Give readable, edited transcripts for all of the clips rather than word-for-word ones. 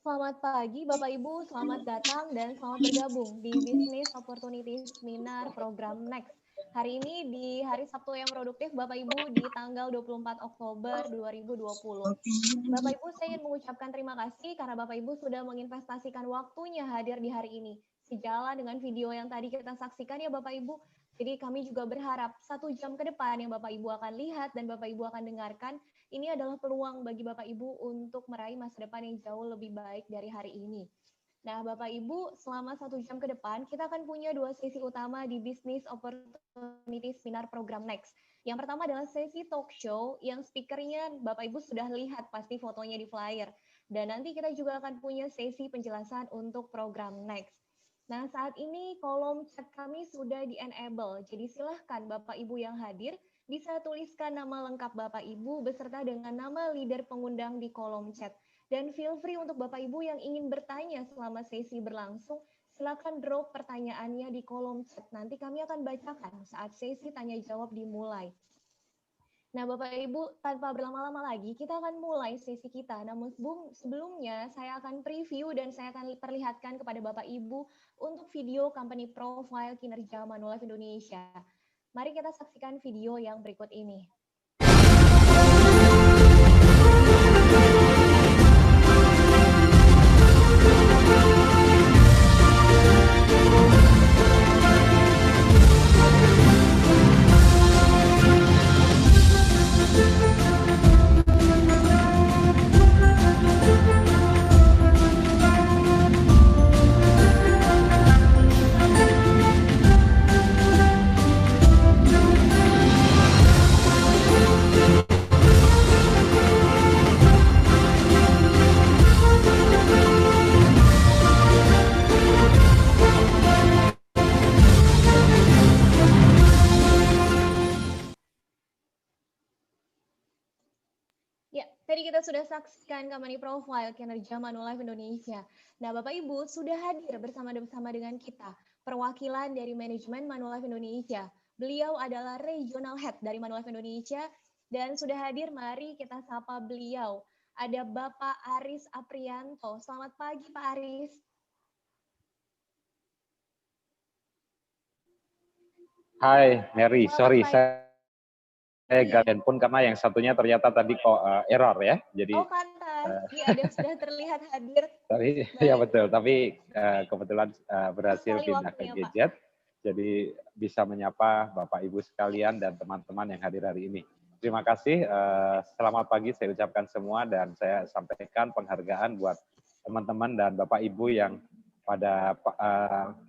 Selamat pagi Bapak Ibu, selamat datang dan selamat bergabung di Business Opportunity Seminar Program Next. Hari ini di hari Sabtu yang produktif Bapak Ibu di tanggal 24 Oktober 2020. Bapak Ibu, saya ingin mengucapkan terima kasih karena Bapak Ibu sudah menginvestasikan waktunya hadir di hari ini. Sejalan dengan video yang tadi kita saksikan ya Bapak Ibu. Jadi kami juga berharap 1 jam ke depan yang Bapak Ibu akan lihat dan Bapak Ibu akan dengarkan, ini adalah peluang bagi Bapak Ibu untuk meraih masa depan yang jauh lebih baik dari hari ini. Nah, Bapak Ibu, selama 1 jam ke depan, kita akan punya 2 sesi utama di Business Opportunity Seminar Program Next. Yang pertama adalah sesi talk show yang speakernya Bapak Ibu sudah lihat pasti fotonya di flyer. Dan nanti kita juga akan punya sesi penjelasan untuk program Next. Nah, saat ini kolom chat kami sudah di-enable. Jadi silahkan Bapak Ibu yang hadir bisa tuliskan nama lengkap Bapak Ibu beserta dengan nama leader pengundang di kolom chat. Dan feel free untuk Bapak Ibu yang ingin bertanya selama sesi berlangsung, silakan drop pertanyaannya di kolom chat. Nanti kami akan bacakan saat sesi tanya jawab dimulai. Nah, Bapak Ibu, tanpa berlama-lama lagi, kita akan mulai sesi kita. Namun sebelumnya, saya akan preview dan saya akan perlihatkan kepada Bapak Ibu untuk video company profile kinerja Manulife Indonesia. Mari kita saksikan video yang berikut ini. Ya, tadi kita sudah saksikan company profile kinerja Manulife Indonesia. Nah, Bapak Ibu sudah hadir bersama dengan kita perwakilan dari manajemen Manulife Indonesia. Beliau adalah Regional Head dari Manulife Indonesia dan sudah hadir. Mari kita sapa beliau. Ada Bapak Aris Aprianto. Selamat pagi, Pak Aris. Hai Mary, sorry saya ganti pun karena yang satunya ternyata tadi kok error ya. Jadi pantas. Ada sudah terlihat hadir. Tapi ya betul, tapi kebetulan berhasil pindah ke gadget. Jadi bisa menyapa Bapak Ibu sekalian dan teman-teman yang hadir hari ini. Terima kasih, selamat pagi saya ucapkan semua dan saya sampaikan penghargaan buat teman-teman dan Bapak Ibu yang pada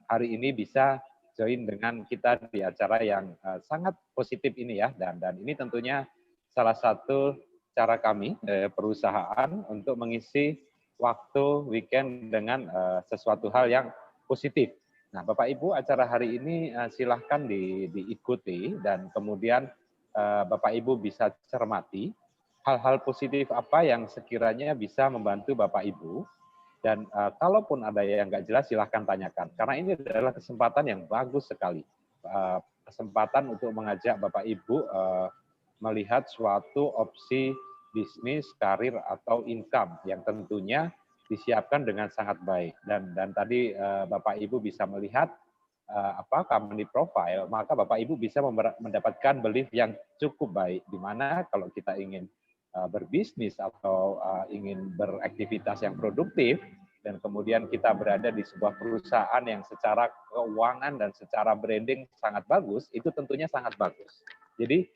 hari ini bisa join dengan kita di acara yang sangat positif ini ya, dan ini tentunya salah satu cara kami perusahaan untuk mengisi waktu weekend dengan sesuatu hal yang positif. Nah, Bapak Ibu, acara hari ini silahkan diikuti dan kemudian Bapak Ibu bisa cermati hal-hal positif apa yang sekiranya bisa membantu Bapak Ibu. Dan kalaupun ada yang nggak jelas, silahkan tanyakan. Karena ini adalah kesempatan yang bagus sekali. Kesempatan untuk mengajak Bapak Ibu melihat suatu opsi bisnis, karir, atau income yang tentunya disiapkan dengan sangat baik. Dan tadi Bapak Ibu bisa melihat company profile, maka Bapak Ibu bisa mendapatkan belief yang cukup baik. Di mana kalau kita ingin berbisnis atau ingin beraktivitas yang produktif, dan kemudian kita berada di sebuah perusahaan yang secara keuangan dan secara branding sangat bagus, itu tentunya sangat bagus. Jadi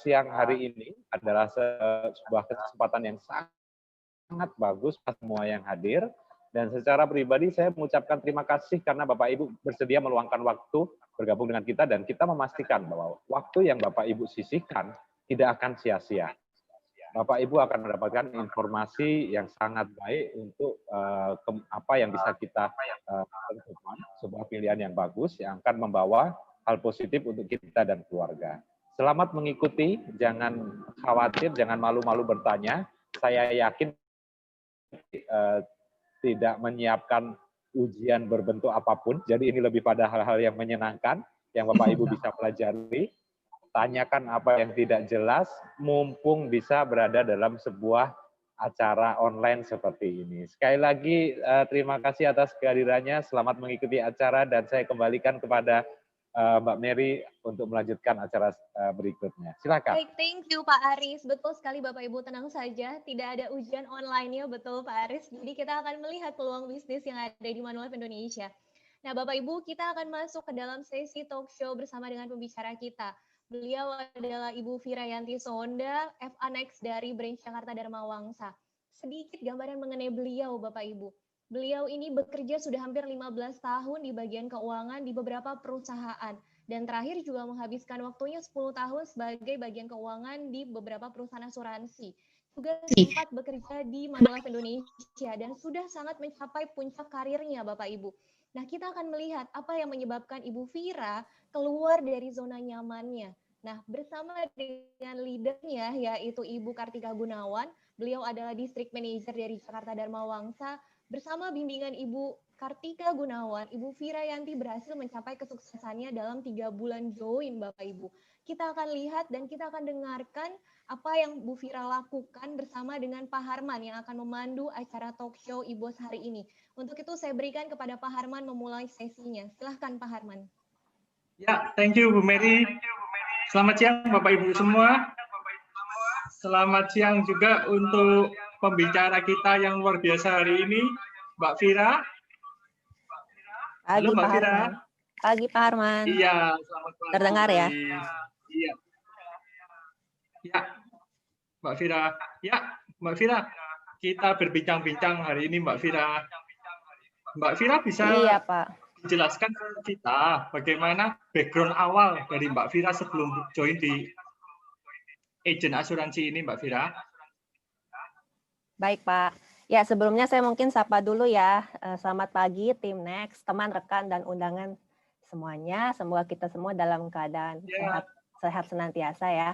siang hari ini adalah sebuah kesempatan yang sangat bagus buat semua yang hadir, dan secara pribadi saya mengucapkan terima kasih karena Bapak Ibu bersedia meluangkan waktu bergabung dengan kita, dan kita memastikan bahwa waktu yang Bapak Ibu sisihkan tidak akan sia-sia. Bapak Ibu akan mendapatkan informasi yang sangat baik untuk apa yang bisa kita tentukan, sebuah pilihan yang bagus yang akan membawa hal positif untuk kita dan keluarga. Selamat mengikuti, jangan khawatir, jangan malu-malu bertanya. Saya yakin tidak menyiapkan ujian berbentuk apapun, jadi ini lebih pada hal-hal yang menyenangkan, yang Bapak Ibu bisa pelajari. Tanyakan apa yang tidak jelas, mumpung bisa berada dalam sebuah acara online seperti ini. Sekali lagi terima kasih atas kehadirannya. Selamat mengikuti acara dan saya kembalikan kepada Mbak Mary untuk melanjutkan acara berikutnya. Silakan. Baik, thank you Pak Aris. Betul sekali Bapak Ibu, tenang saja, tidak ada ujian online-nya, betul Pak Aris. Jadi kita akan melihat peluang bisnis yang ada di Manulife Indonesia. Nah Bapak Ibu, kita akan masuk ke dalam sesi talk show bersama dengan pembicara kita. Beliau adalah Ibu Virayanti Sonda, FA Next dari Branch Jakarta Dharma Wangsa. Sedikit gambaran mengenai beliau Bapak Ibu. Beliau ini bekerja sudah hampir 15 tahun di bagian keuangan di beberapa perusahaan. Dan terakhir juga menghabiskan waktunya 10 tahun sebagai bagian keuangan di beberapa perusahaan asuransi. Juga sempat bekerja di Manulife Indonesia dan sudah sangat mencapai puncak karirnya Bapak Ibu. Nah, kita akan melihat apa yang menyebabkan Ibu Vira keluar dari zona nyamannya. Nah, bersama dengan leadernya yaitu Ibu Kartika Gunawan, beliau adalah District Manager dari Jakarta Dharma Wangsa. Bersama bimbingan Ibu Kartika Gunawan, Ibu Virayanti berhasil mencapai kesuksesannya dalam 3 bulan join Bapak Ibu. Kita akan lihat dan kita akan dengarkan apa yang Bu Vira lakukan bersama dengan Pak Harman yang akan memandu acara talk show IBOS hari ini. Untuk itu saya berikan kepada Pak Harman memulai sesinya. Silahkan Pak Harman. Ya, thank you Bu Mary. Selamat siang Bapak Ibu semua. Selamat siang juga untuk pembicara kita yang luar biasa hari ini, Mbak Vira. Halo Mbak Vira. Pagi Pak Harman. Iya, selamat pagi. Terdengar ya? Iya. Ya, Mbak Vira. Ya, Mbak Vira. Kita berbincang-bincang hari ini Mbak Vira. Mbak Vira bisa dijelaskan ke kita bagaimana background awal dari Mbak Vira sebelum join di agen asuransi ini Mbak Vira? Baik Pak. Ya, sebelumnya saya mungkin sapa dulu ya. Selamat pagi tim Next, teman, rekan, dan undangan semuanya. Semoga kita semua dalam keadaan sehat senantiasa ya.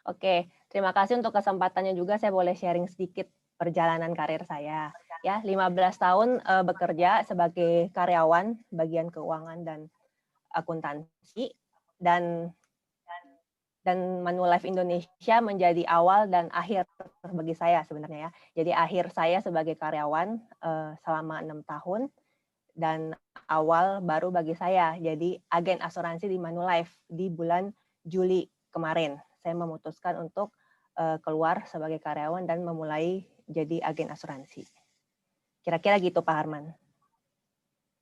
Oke, terima kasih untuk kesempatannya juga. Saya boleh sharing sedikit perjalanan karir saya. Ya, 15 tahun bekerja sebagai karyawan bagian keuangan dan akuntansi, dan Manulife Indonesia menjadi awal dan akhir bagi saya sebenarnya ya. Jadi akhir saya sebagai karyawan selama 6 tahun dan awal baru bagi saya jadi agen asuransi di Manulife di bulan Juli kemarin. Saya memutuskan untuk keluar sebagai karyawan dan memulai jadi agen asuransi. Kira-kira gitu Pak Harman.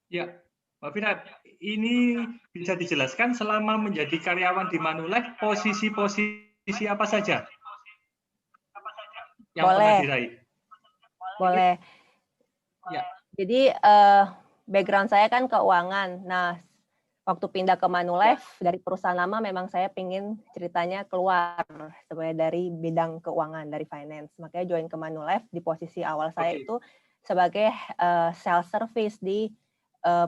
Ya, Mbak Vira, ini bisa dijelaskan selama menjadi karyawan di Manulife, posisi-posisi apa saja yang pernah diraih? Boleh. Ya. Jadi background saya kan keuangan. Nah, waktu pindah ke Manulife dari perusahaan lama memang saya pingin ceritanya keluar sebenarnya dari bidang keuangan, dari finance. Makanya join ke Manulife di posisi awal saya itu sebagai sales service di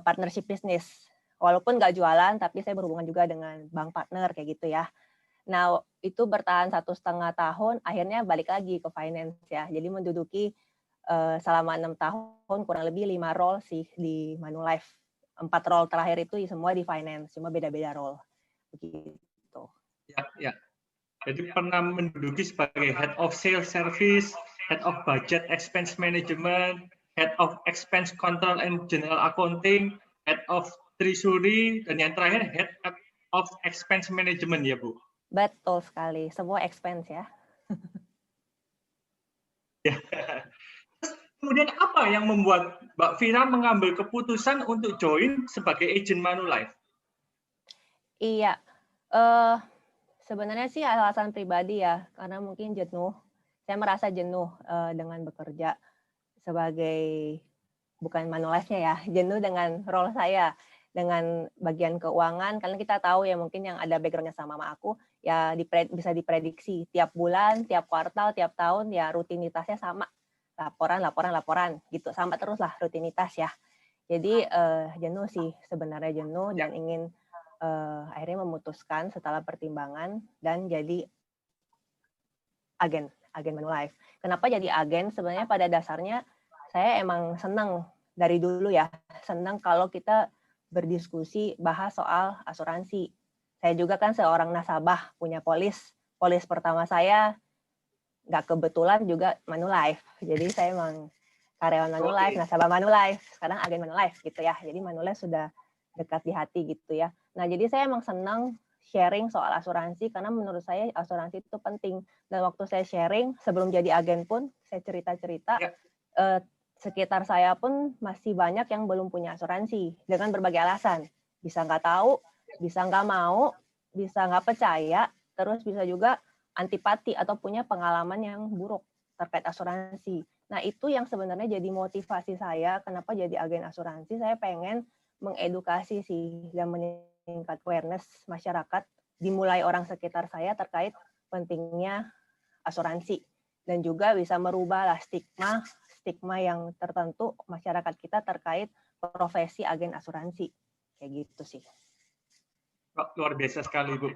partnership bisnis. Walaupun nggak jualan, tapi saya berhubungan juga dengan bank partner kayak gitu ya. Nah, itu bertahan 1,5 tahun, akhirnya balik lagi ke finance ya. Jadi menduduki selama 6 tahun kurang lebih 5 role sih di Manulife. 4 role terakhir itu semua di finance, cuma beda-beda role. Begitu. Ya. Jadi pernah menduduki sebagai Head of Sales Service, Head of Budget Expense Management, Head of Expense Control and General Accounting, Head of Treasury, dan yang terakhir Head of Expense Management ya Bu? Betul sekali, semua expense ya. Ya. Kemudian apa yang membuat Mbak Vira mengambil keputusan untuk join sebagai agent Manulife? Iya, sebenarnya sih alasan pribadi ya, karena mungkin jenuh. Saya merasa jenuh dengan bekerja sebagai, bukan Manulife-nya ya, jenuh dengan role saya, dengan bagian keuangan, karena kita tahu ya mungkin yang ada background-nya sama aku, ya bisa diprediksi tiap bulan, tiap kuartal, tiap tahun, ya rutinitasnya sama. Laporan, gitu. Sama terus lah rutinitas ya. Jadi jenuh sih, sebenarnya jenuh dan ingin akhirnya memutuskan setelah pertimbangan dan jadi agen Manulife. Kenapa jadi agen? Sebenarnya pada dasarnya saya emang senang dari dulu ya, senang kalau kita berdiskusi bahas soal asuransi. Saya juga kan seorang nasabah, punya polis pertama saya nggak kebetulan juga Manulife. Jadi saya emang karyawan Manulife, nasabah Manulife, sekarang agen Manulife gitu ya. Jadi Manulife sudah dekat di hati gitu ya. Nah, jadi saya emang senang sharing soal asuransi karena menurut saya asuransi itu penting. Dan waktu saya sharing sebelum jadi agen pun saya cerita-cerita, sekitar saya pun masih banyak yang belum punya asuransi dengan berbagai alasan. Bisa nggak tahu, bisa nggak mau, bisa nggak percaya, terus bisa juga antipati atau punya pengalaman yang buruk terkait asuransi. Nah, itu yang sebenarnya jadi motivasi saya kenapa jadi agen asuransi. Saya pengen mengedukasi sih dan meningkat awareness masyarakat dimulai orang sekitar saya terkait pentingnya asuransi dan juga bisa merubah stigma yang tertentu masyarakat kita terkait profesi agen asuransi. Kayak gitu sih. Luar biasa sekali, Bu.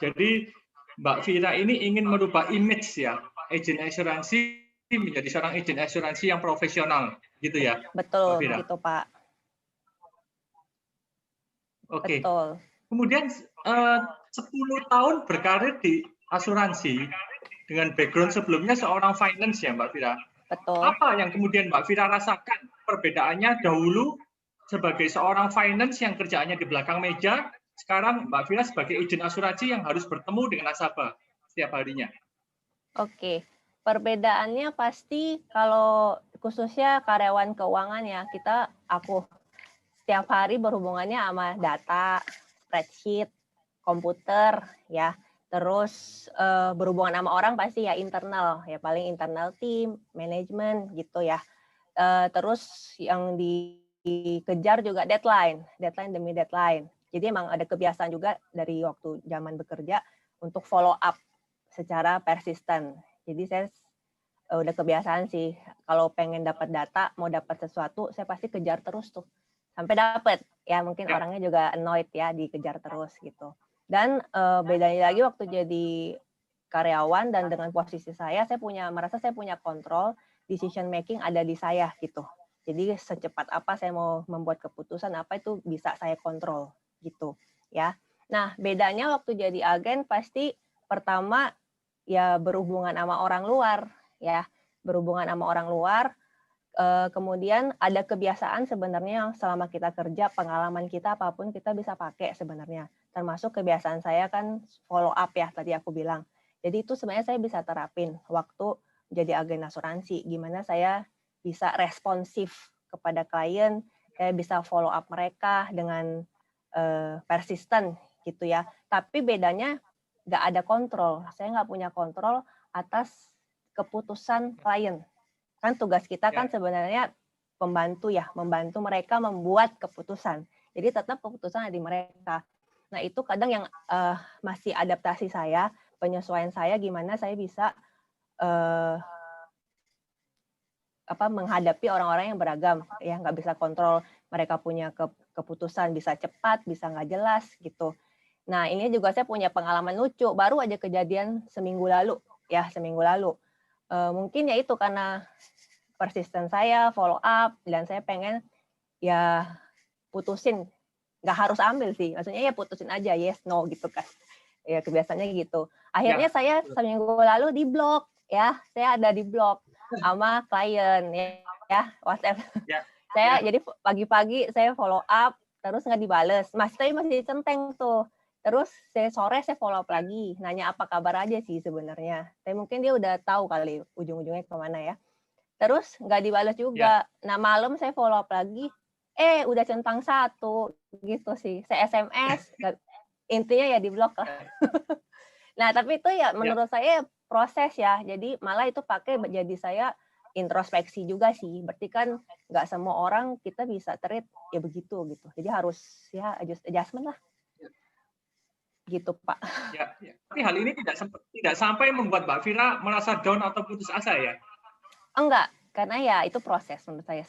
Jadi Mbak Vira ini ingin merubah image ya, agen asuransi menjadi seorang agen asuransi yang profesional, gitu ya? Betul, gitu Pak. Oke. Betul. Kemudian 10 tahun berkarir di asuransi dengan background sebelumnya seorang finance ya Mbak Vira. Betul. Apa yang kemudian Mbak Vira rasakan perbedaannya dahulu sebagai seorang finance yang kerjaannya di belakang meja, sekarang Mbak Vira sebagai agen asuransi yang harus bertemu dengan nasabah setiap harinya? Oke, perbedaannya pasti kalau khususnya karyawan keuangan ya, aku setiap hari berhubungannya sama data, spreadsheet, komputer ya. Terus berhubungan sama orang pasti ya internal, ya paling internal tim, manajemen gitu ya. Terus yang dikejar juga deadline demi deadline. Jadi emang ada kebiasaan juga dari waktu zaman bekerja untuk follow up secara persisten. Jadi saya udah kebiasaan sih kalau pengen dapat data, mau dapat sesuatu, saya pasti kejar terus tuh sampai dapat. Ya mungkin orangnya juga annoyed ya dikejar terus gitu. Dan bedanya lagi waktu jadi karyawan dan dengan posisi saya merasa saya punya kontrol, decision making ada di saya gitu. Jadi secepat apa saya mau membuat keputusan apa itu bisa saya kontrol gitu ya. Nah, bedanya waktu jadi agen pasti pertama ya berhubungan sama orang luar ya, berhubungan sama orang luar. Kemudian ada kebiasaan sebenarnya selama kita kerja, pengalaman kita apapun kita bisa pakai sebenarnya. Termasuk kebiasaan saya kan follow up ya tadi aku bilang. Jadi itu sebenarnya saya bisa terapin waktu jadi agen asuransi. Gimana saya bisa responsif kepada klien, saya bisa follow up mereka dengan persisten gitu ya. Tapi bedanya nggak ada kontrol. Saya nggak punya kontrol atas keputusan klien. Kan tugas kita kan sebenarnya membantu mereka membuat keputusan. Jadi tetap keputusan ada di mereka. Nah itu kadang yang masih adaptasi saya, penyesuaian saya gimana saya bisa menghadapi orang-orang yang beragam, ya nggak bisa kontrol mereka punya keputusan bisa cepat, bisa nggak jelas gitu. Nah ini juga saya punya pengalaman lucu, baru aja kejadian seminggu lalu. Mungkin ya itu karena persisten saya, follow up, dan saya pengen ya putusin, nggak harus ambil sih, maksudnya ya putusin aja, yes, no gitu kan. Ya kebiasaannya gitu. Akhirnya saya seminggu lalu di blok, ya, saya ada di blok sama klien ya WhatsApp. Saya jadi pagi-pagi saya follow up, terus nggak dibales, tapi masih centeng tuh. Terus sore saya follow up lagi, nanya apa kabar aja sih sebenarnya. Tapi mungkin dia udah tahu kali ujung-ujungnya kemana ya. Terus nggak dibalas juga. Nah malam saya follow up lagi, udah centang 1 gitu sih. Saya SMS, intinya ya di blok lah. Nah tapi itu ya menurut saya proses ya. Jadi malah itu pakai jadi saya introspeksi juga sih. Berarti kan nggak semua orang kita bisa treat ya begitu gitu. Jadi harus ya adjustment lah. Gitu Pak. Ya. Tapi hal ini tidak sampai membuat Mbak Vira merasa down atau putus asa ya? Enggak, karena ya itu proses menurut saya.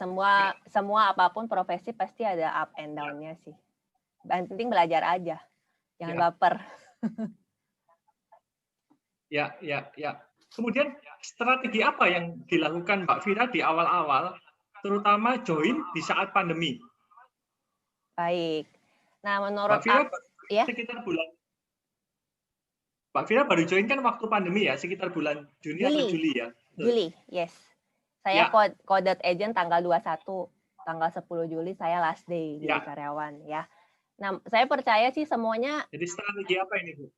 Semua apapun profesi pasti ada up and down-nya sih. Dan penting belajar aja. Jangan baper. Ya. Kemudian strategi apa yang dilakukan Mbak Vira di awal-awal, terutama join di saat pandemi? Baik. Nah, menurut Mbak Vira ya? sekitar bulan Mbak Fira baru join kan waktu pandemi ya, sekitar bulan Juni atau Juli ya? Juli, yes. Saya coded agent tanggal 21, tanggal 10 Juli saya last day jadi karyawan ya. Nah, saya percaya sih semuanya. Jadi strategi apa ini, Bu?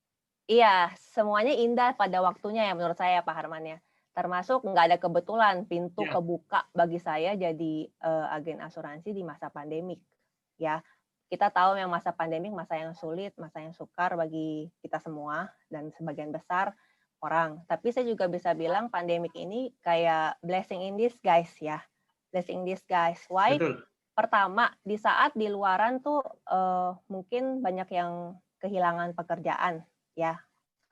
Iya, semuanya indah pada waktunya ya menurut saya Pak Harman ya. Termasuk nggak ada kebetulan pintu kebuka bagi saya jadi agen asuransi di masa pandemik ya. Kita tahu yang masa pandemik masa yang sulit, masa yang sukar bagi kita semua dan sebagian besar orang. Tapi saya juga bisa bilang pandemik ini kayak blessing in disguise ya. Blessing in disguise. Why? Betul. Pertama, di saat di luaran tuh mungkin banyak yang kehilangan pekerjaan ya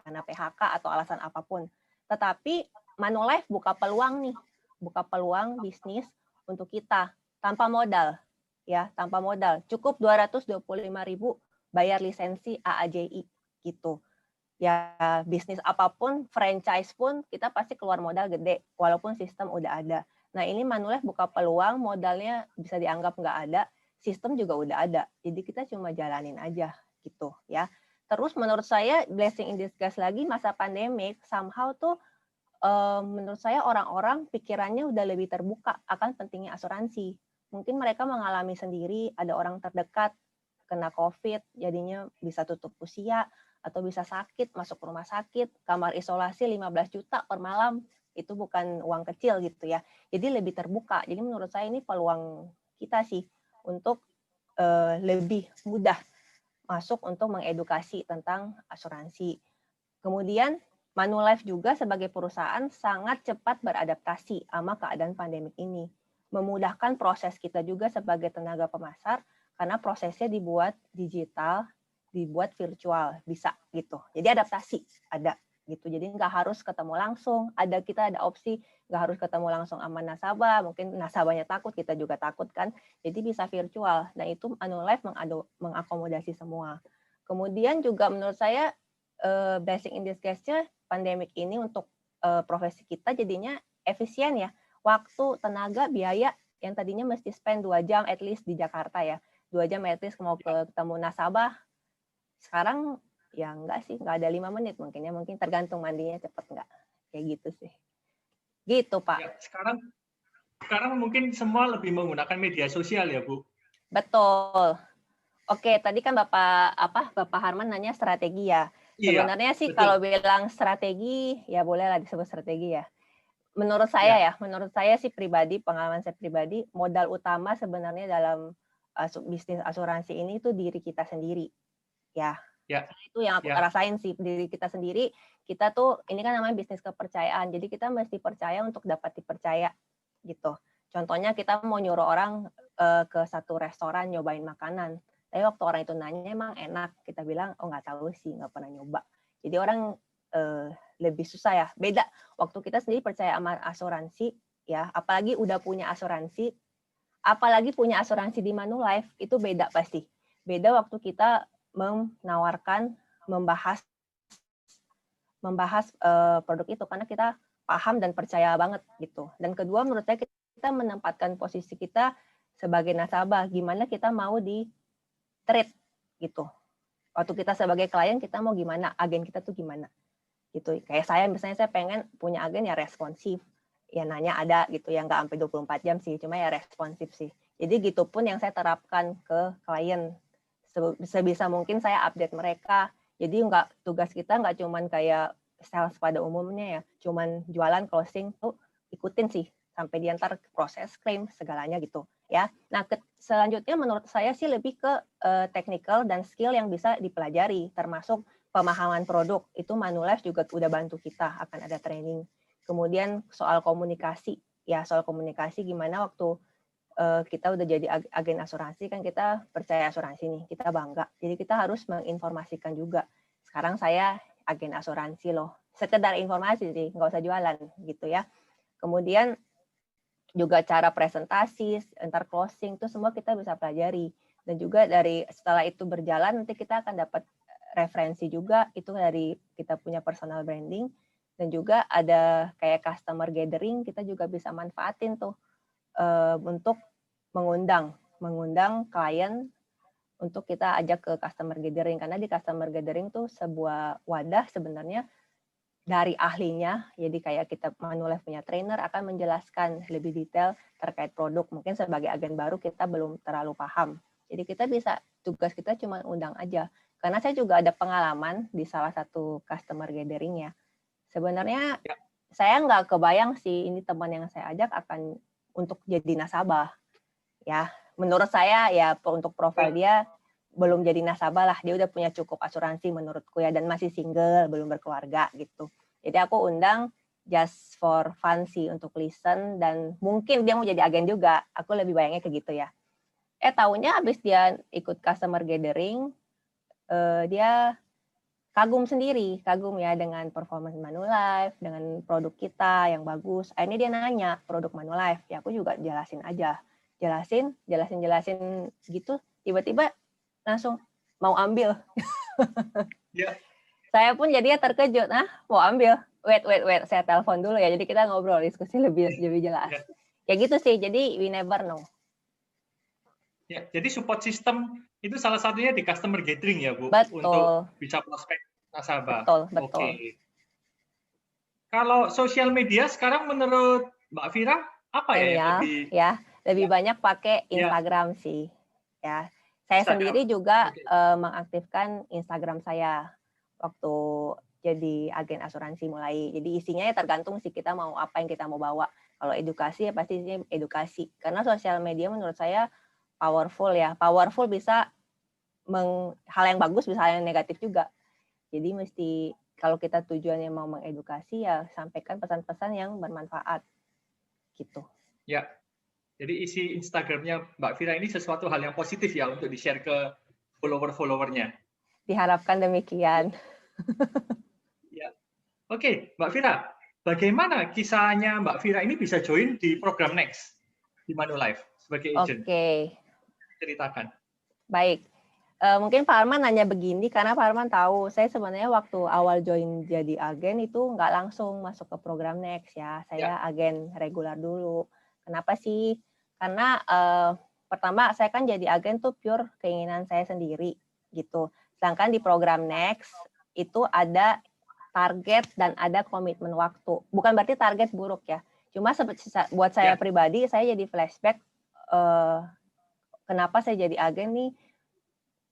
karena PHK atau alasan apapun. Tetapi Manulife buka peluang nih, buka peluang bisnis untuk kita tanpa modal ya, tanpa modal. Cukup 225.000 bayar lisensi AAJI gitu. Ya bisnis apapun, franchise pun kita pasti keluar modal gede walaupun sistem udah ada. Nah, ini Manulife buka peluang, modalnya bisa dianggap nggak ada, sistem juga udah ada. Jadi kita cuma jalanin aja gitu ya. Terus menurut saya blessing in disguise lagi masa pandemik somehow tuh menurut saya orang-orang pikirannya udah lebih terbuka akan pentingnya asuransi. Mungkin mereka mengalami sendiri, ada orang terdekat kena COVID, jadinya bisa tutup usia atau bisa sakit, masuk rumah sakit, kamar isolasi 15 juta per malam, itu bukan uang kecil gitu ya. Jadi lebih terbuka. Jadi menurut saya ini peluang kita sih untuk lebih mudah masuk untuk mengedukasi tentang asuransi. Kemudian Manulife juga sebagai perusahaan sangat cepat beradaptasi sama keadaan pandemik ini. Memudahkan proses kita juga sebagai tenaga pemasar karena prosesnya dibuat digital, dibuat virtual, bisa gitu. Jadi adaptasi ada gitu. Jadi nggak harus ketemu langsung. Kita ada opsi nggak harus ketemu langsung sama nasabah. Mungkin nasabahnya takut, kita juga takut kan. Jadi bisa virtual. Dan itu Manulife mengakomodasi semua. Kemudian juga menurut saya blessing in disguise-nya pandemik ini untuk profesi kita jadinya efisien ya. Waktu, tenaga, biaya yang tadinya mesti spend 2 jam at least di Jakarta ya. 2 jam at least mau ketemu nasabah. Sekarang ya enggak sih, enggak ada 5 menit mungkin ya. Mungkin tergantung mandinya cepet enggak. Kayak gitu sih. Gitu, Pak. Ya, sekarang mungkin semua lebih menggunakan media sosial ya, Bu? Betul. Oke, tadi kan Bapak Harman nanya strategi ya. Sebenarnya sih betul. Kalau bilang strategi, ya bolehlah disebut strategi ya. Menurut saya sih pribadi, pengalaman saya pribadi, modal utama sebenarnya dalam bisnis asuransi ini itu diri kita sendiri. Ya. Itu yang aku rasain sih, diri kita sendiri. Kita tuh, ini kan namanya bisnis kepercayaan, jadi kita mesti percaya untuk dapat dipercaya gitu. Contohnya kita mau nyuruh orang ke satu restoran nyobain makanan. Tapi waktu orang itu nanya emang enak, kita bilang oh nggak tahu sih, nggak pernah nyoba. Jadi orang lebih susah ya. Beda waktu kita sendiri percaya sama asuransi ya, apalagi udah punya asuransi, apalagi punya asuransi di Manulife itu beda pasti. Beda waktu kita menawarkan, membahas produk itu karena kita paham dan percaya banget gitu. Dan kedua menurut saya kita menempatkan posisi kita sebagai nasabah, gimana kita mau di treat gitu. Waktu kita sebagai klien kita mau gimana, agen kita tuh gimana gitu. Kayak saya misalnya saya pengen punya agen ya responsif, ya nanya ada gitu, yang nggak sampai 24 jam sih, cuma ya responsif sih. Jadi gitu pun yang saya terapkan ke klien, sebisa mungkin saya update mereka. Jadi tugas kita nggak cuman kayak sales pada umumnya ya, cuman jualan closing tuh ikutin sih sampai diantar proses klaim segalanya gitu ya. Nah selanjutnya menurut saya sih lebih ke technical dan skill yang bisa dipelajari, termasuk pemahaman produk. Itu Manulife juga udah bantu kita, akan ada training. Kemudian soal komunikasi, ya soal komunikasi gimana waktu kita udah jadi agen asuransi, kan kita percaya asuransi nih, kita bangga. Jadi kita harus menginformasikan juga. Sekarang saya agen asuransi loh, sekedar informasi sih, nggak usah jualan gitu ya. Kemudian juga cara presentasi, entar closing, itu semua kita bisa pelajari. Dan juga setelah itu berjalan, nanti kita akan dapat referensi juga, itu dari kita punya personal branding, dan juga ada kayak customer gathering, kita juga bisa manfaatin tuh untuk mengundang klien untuk kita ajak ke customer gathering, karena di customer gathering tuh sebuah wadah sebenarnya dari ahlinya, jadi kayak kita Manulife punya trainer akan menjelaskan lebih detail terkait produk. Mungkin sebagai agen baru kita belum terlalu paham. Jadi kita bisa, tugas kita cuma undang aja. Karena saya juga ada pengalaman di salah satu customer gathering ya. Sebenarnya saya nggak kebayang sih ini teman yang saya ajak akan untuk jadi nasabah. Ya, menurut saya ya untuk profil dia belum jadi nasabah lah, dia udah punya cukup asuransi menurutku ya, dan masih single, belum berkeluarga gitu. Jadi aku undang just for fun sih, untuk listen, dan mungkin dia mau jadi agen juga, aku lebih bayangnya kayak gitu ya. Taunya abis dia ikut customer gathering, dia kagum ya dengan performance Manulife, dengan produk kita yang bagus. Akhirnya dia nanya produk Manulife, ya aku juga jelasin aja. Jelasin gitu, tiba-tiba langsung mau ambil. Ya. Saya pun jadinya terkejut, mau ambil. Wait, saya telepon dulu ya. Jadi kita ngobrol, diskusi lebih jelas. Ya gitu sih, jadi we never know. Ya, jadi support system itu salah satunya di customer gathering ya, Bu? Betul. Untuk bisa prospek nasabah. Betul. Oke. Kalau sosial media sekarang menurut Mbak Fira, apa ya yang lebih banyak pakai Instagram sih. Ya. Saya sendiri juga mengaktifkan Instagram saya waktu jadi agen asuransi mulai. Jadi isinya ya tergantung sih kita mau apa yang kita mau bawa. Kalau edukasi ya pasti isinya edukasi. Karena sosial media menurut saya powerful ya. Powerful bisa hal yang bagus, bisa hal yang negatif juga. Jadi mesti kalau kita tujuannya mau mengedukasi ya sampaikan pesan-pesan yang bermanfaat gitu. Ya. Jadi isi Instagramnya Mbak Fira ini sesuatu hal yang positif ya untuk di-share ke follower-followernya. Diharapkan demikian. Ya. Oke, Mbak Fira, bagaimana kisahnya Mbak Fira ini bisa join di program Next di Manulife sebagai agent? Oke. Ceritakan. Baik. Mungkin Pak Arman nanya begini karena Pak Arman tahu saya sebenarnya waktu awal join jadi agen itu nggak langsung masuk ke program Next ya. Saya agen regular dulu. Kenapa sih? Karena pertama saya kan jadi agen tuh pure keinginan saya sendiri gitu. Sedangkan di program Next itu ada target dan ada komitmen waktu. Bukan berarti target buruk ya. Cuma buat saya pribadi saya jadi flashback kenapa saya jadi agen nih,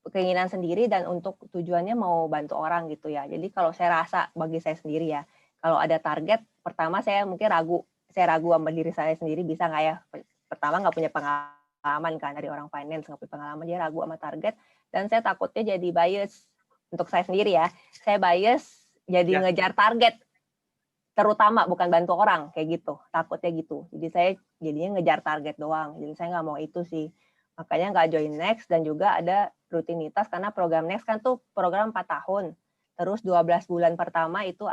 keinginan sendiri dan untuk tujuannya mau bantu orang gitu ya. Jadi kalau saya rasa bagi saya sendiri ya, kalau ada target, pertama saya mungkin ragu sama diri saya sendiri bisa nggak ya. Pertama nggak punya pengalaman kan dari orang finance, nggak punya pengalaman, dia ragu sama target, dan saya takutnya jadi bias untuk saya sendiri ya. Saya bias jadi ngejar target, terutama bukan bantu orang kayak gitu, takutnya gitu. Jadi saya jadinya ngejar target doang. Jadi saya nggak mau itu sih. Makanya nggak join Next, dan juga ada rutinitas karena program Next kan tuh program 4 tahun. Terus 12 bulan pertama itu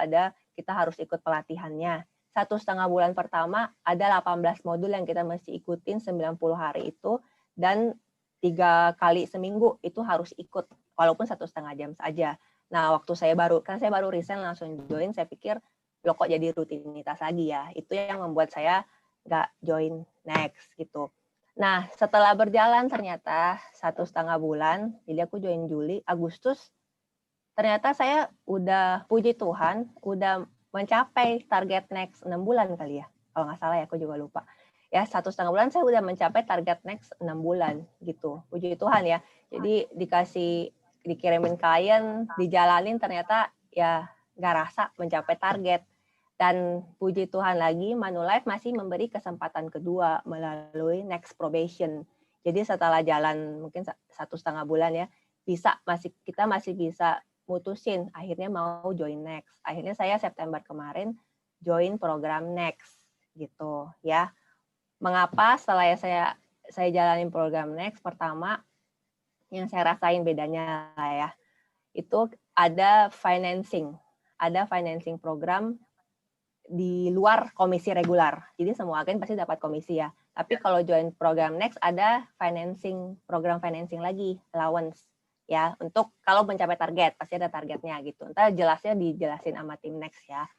kita harus ikut pelatihannya. 1,5 bulan pertama ada 18 modul yang kita mesti ikutin 90 hari itu, dan 3 kali seminggu itu harus ikut walaupun 1,5 jam saja. Nah, waktu saya baru resign langsung join, saya pikir loh kok jadi rutinitas lagi ya. Itu yang membuat saya nggak join Next gitu. Nah, setelah berjalan ternyata 1,5 bulan, jadi aku join Agustus, ternyata saya udah, puji Tuhan, udah mencapai target Next 6 bulan kali ya. Kalau nggak salah ya, aku juga lupa. Ya, 1,5 bulan saya udah mencapai target Next 6 bulan gitu. Puji Tuhan ya. Jadi dikirimin klien, dijalanin, ternyata ya nggak rasa mencapai target. Dan puji Tuhan lagi, Manulife masih memberi kesempatan kedua melalui Next Probation. Jadi setelah jalan mungkin 1,5 bulan ya, kita masih bisa mutusin akhirnya mau join Next. Akhirnya saya September kemarin join program Next gitu ya. Mengapa setelah saya jalanin program Next, pertama yang saya rasain bedanya lah ya, itu ada financing program di luar komisi regular. Jadi semua agen pasti dapat komisi ya. Tapi kalau join program Next ada program financing lagi, allowance ya, untuk kalau mencapai target, pasti ada targetnya gitu. Ntar jelasnya dijelasin sama tim Next ya.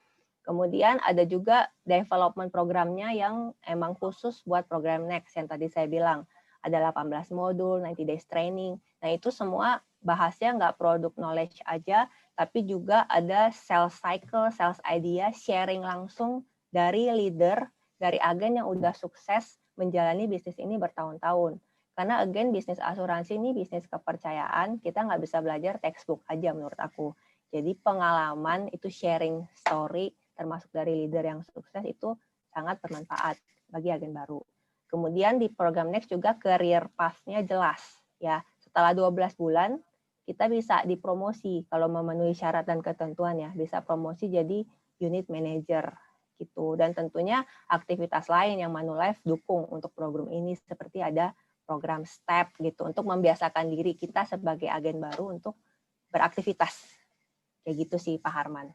Kemudian ada juga development programnya yang emang khusus buat program Next yang tadi saya bilang. ada 18 modul, 90 days training. Nah, itu semua bahasnya nggak product knowledge aja, tapi juga ada sales cycle, sales idea, sharing langsung dari leader, dari agen yang udah sukses menjalani bisnis ini bertahun-tahun. Karena again, bisnis asuransi ini bisnis kepercayaan, kita nggak bisa belajar textbook aja menurut aku. Jadi pengalaman itu sharing story, termasuk dari leader yang sukses itu sangat bermanfaat bagi agen baru. Kemudian di program Next juga career path-nya jelas. Ya, setelah 12 bulan, kita bisa dipromosi kalau memenuhi syarat dan ketentuan ya, bisa promosi jadi unit manager gitu. Dan tentunya aktivitas lain yang Manulife dukung untuk program ini seperti ada program STEP gitu untuk membiasakan diri kita sebagai agen baru untuk beraktivitas. Kayak gitu sih Pak Harman.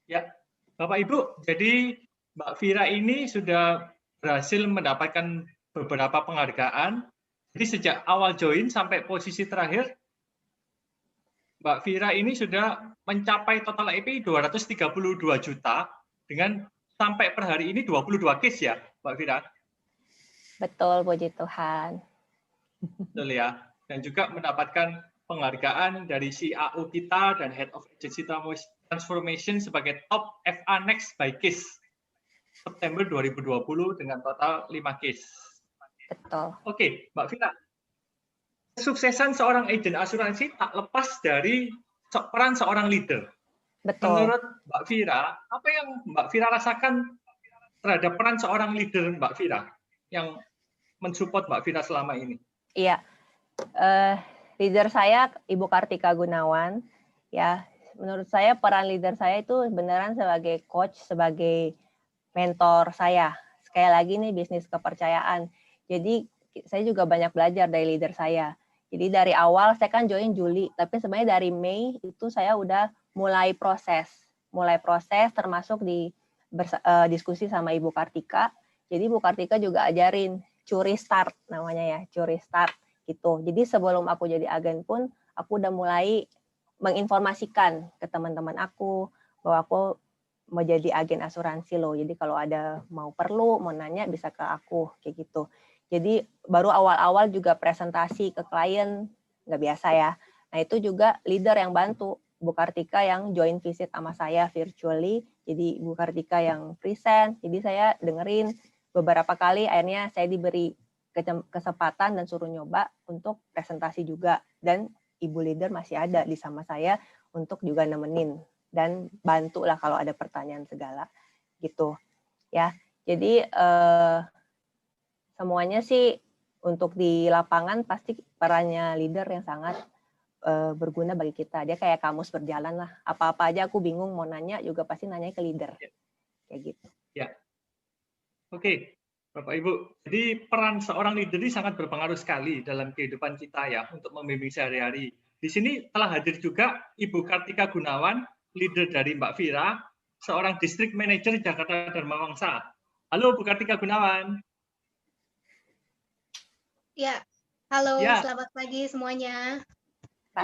Ya, Bapak Ibu, jadi Mbak Vira ini sudah berhasil mendapatkan beberapa penghargaan. Jadi sejak awal join sampai posisi terakhir, Mbak Vira ini sudah mencapai total IP 232 juta dengan sampai per hari ini 22 case ya, Mbak Vira? Betul, puji Tuhan. Betul ya. Dan juga mendapatkan penghargaan dari CAO kita dan Head of Agency Transformation sebagai top FA Next by Case September 2020 dengan total 5 case. Betul. Oke, Mbak Vira. Kesuksesan seorang agen asuransi tak lepas dari peran seorang leader. Betul. Menurut Mbak Vira, apa yang Mbak Vira rasakan terhadap peran seorang leader Mbak Vira yang mensupport Mbak Vira selama ini? Iya, leader saya Ibu Kartika Gunawan. Ya, menurut saya peran leader saya itu beneran sebagai coach, sebagai mentor saya. Sekali lagi nih bisnis kepercayaan. Jadi saya juga banyak belajar dari leader saya. Jadi dari awal saya kan join Juli, tapi sebenarnya dari Mei itu saya udah mulai proses termasuk di diskusi sama Ibu Kartika. Jadi Ibu Kartika juga ajarin curi start namanya ya, curi start gitu. Jadi sebelum aku jadi agen pun aku udah mulai menginformasikan ke teman-teman aku bahwa aku mau jadi agen asuransi loh. Jadi kalau ada mau nanya bisa ke aku kayak gitu. Jadi baru awal-awal juga presentasi ke klien nggak biasa ya. Nah itu juga leader yang bantu. Bu Kartika yang join visit sama saya virtually. Jadi Bu Kartika yang present. Jadi saya dengerin beberapa kali akhirnya saya diberi kesempatan dan suruh nyoba untuk presentasi juga. Dan Ibu leader masih ada di sama saya untuk juga nemenin dan bantu lah kalau ada pertanyaan segala gitu ya. Jadi semuanya sih untuk di lapangan pasti perannya leader yang sangat berguna bagi kita. Dia kayak kamus berjalan lah. Apa-apa aja aku bingung mau nanya juga pasti nanya ke leader. Kayak gitu. Ya. Oke, Bapak Ibu. Jadi peran seorang leader ini sangat berpengaruh sekali dalam kehidupan kita ya untuk membimbing sehari-hari. Di sini telah hadir juga Ibu Kartika Gunawan, leader dari Mbak Vira, seorang District Manager Jakarta Dharma Wangsa. Halo Bu Kartika Gunawan. Ya, halo, ya. Selamat pagi semuanya.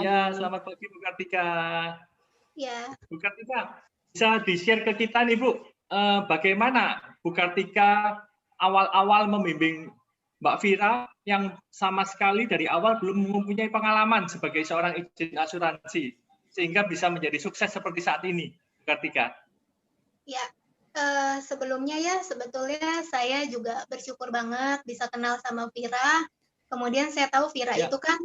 Ya, selamat pagi Bu Kartika. Ya. Bu Kartika, bisa di-share ke kita nih Bu, bagaimana Bu Kartika awal-awal membimbing Mbak Vira yang sama sekali dari awal belum mempunyai pengalaman sebagai seorang agen asuransi, sehingga bisa menjadi sukses seperti saat ini, Bu Kartika. Ya, sebelumnya ya sebetulnya saya juga bersyukur banget bisa kenal sama Vira. Kemudian saya tahu Vira itu kan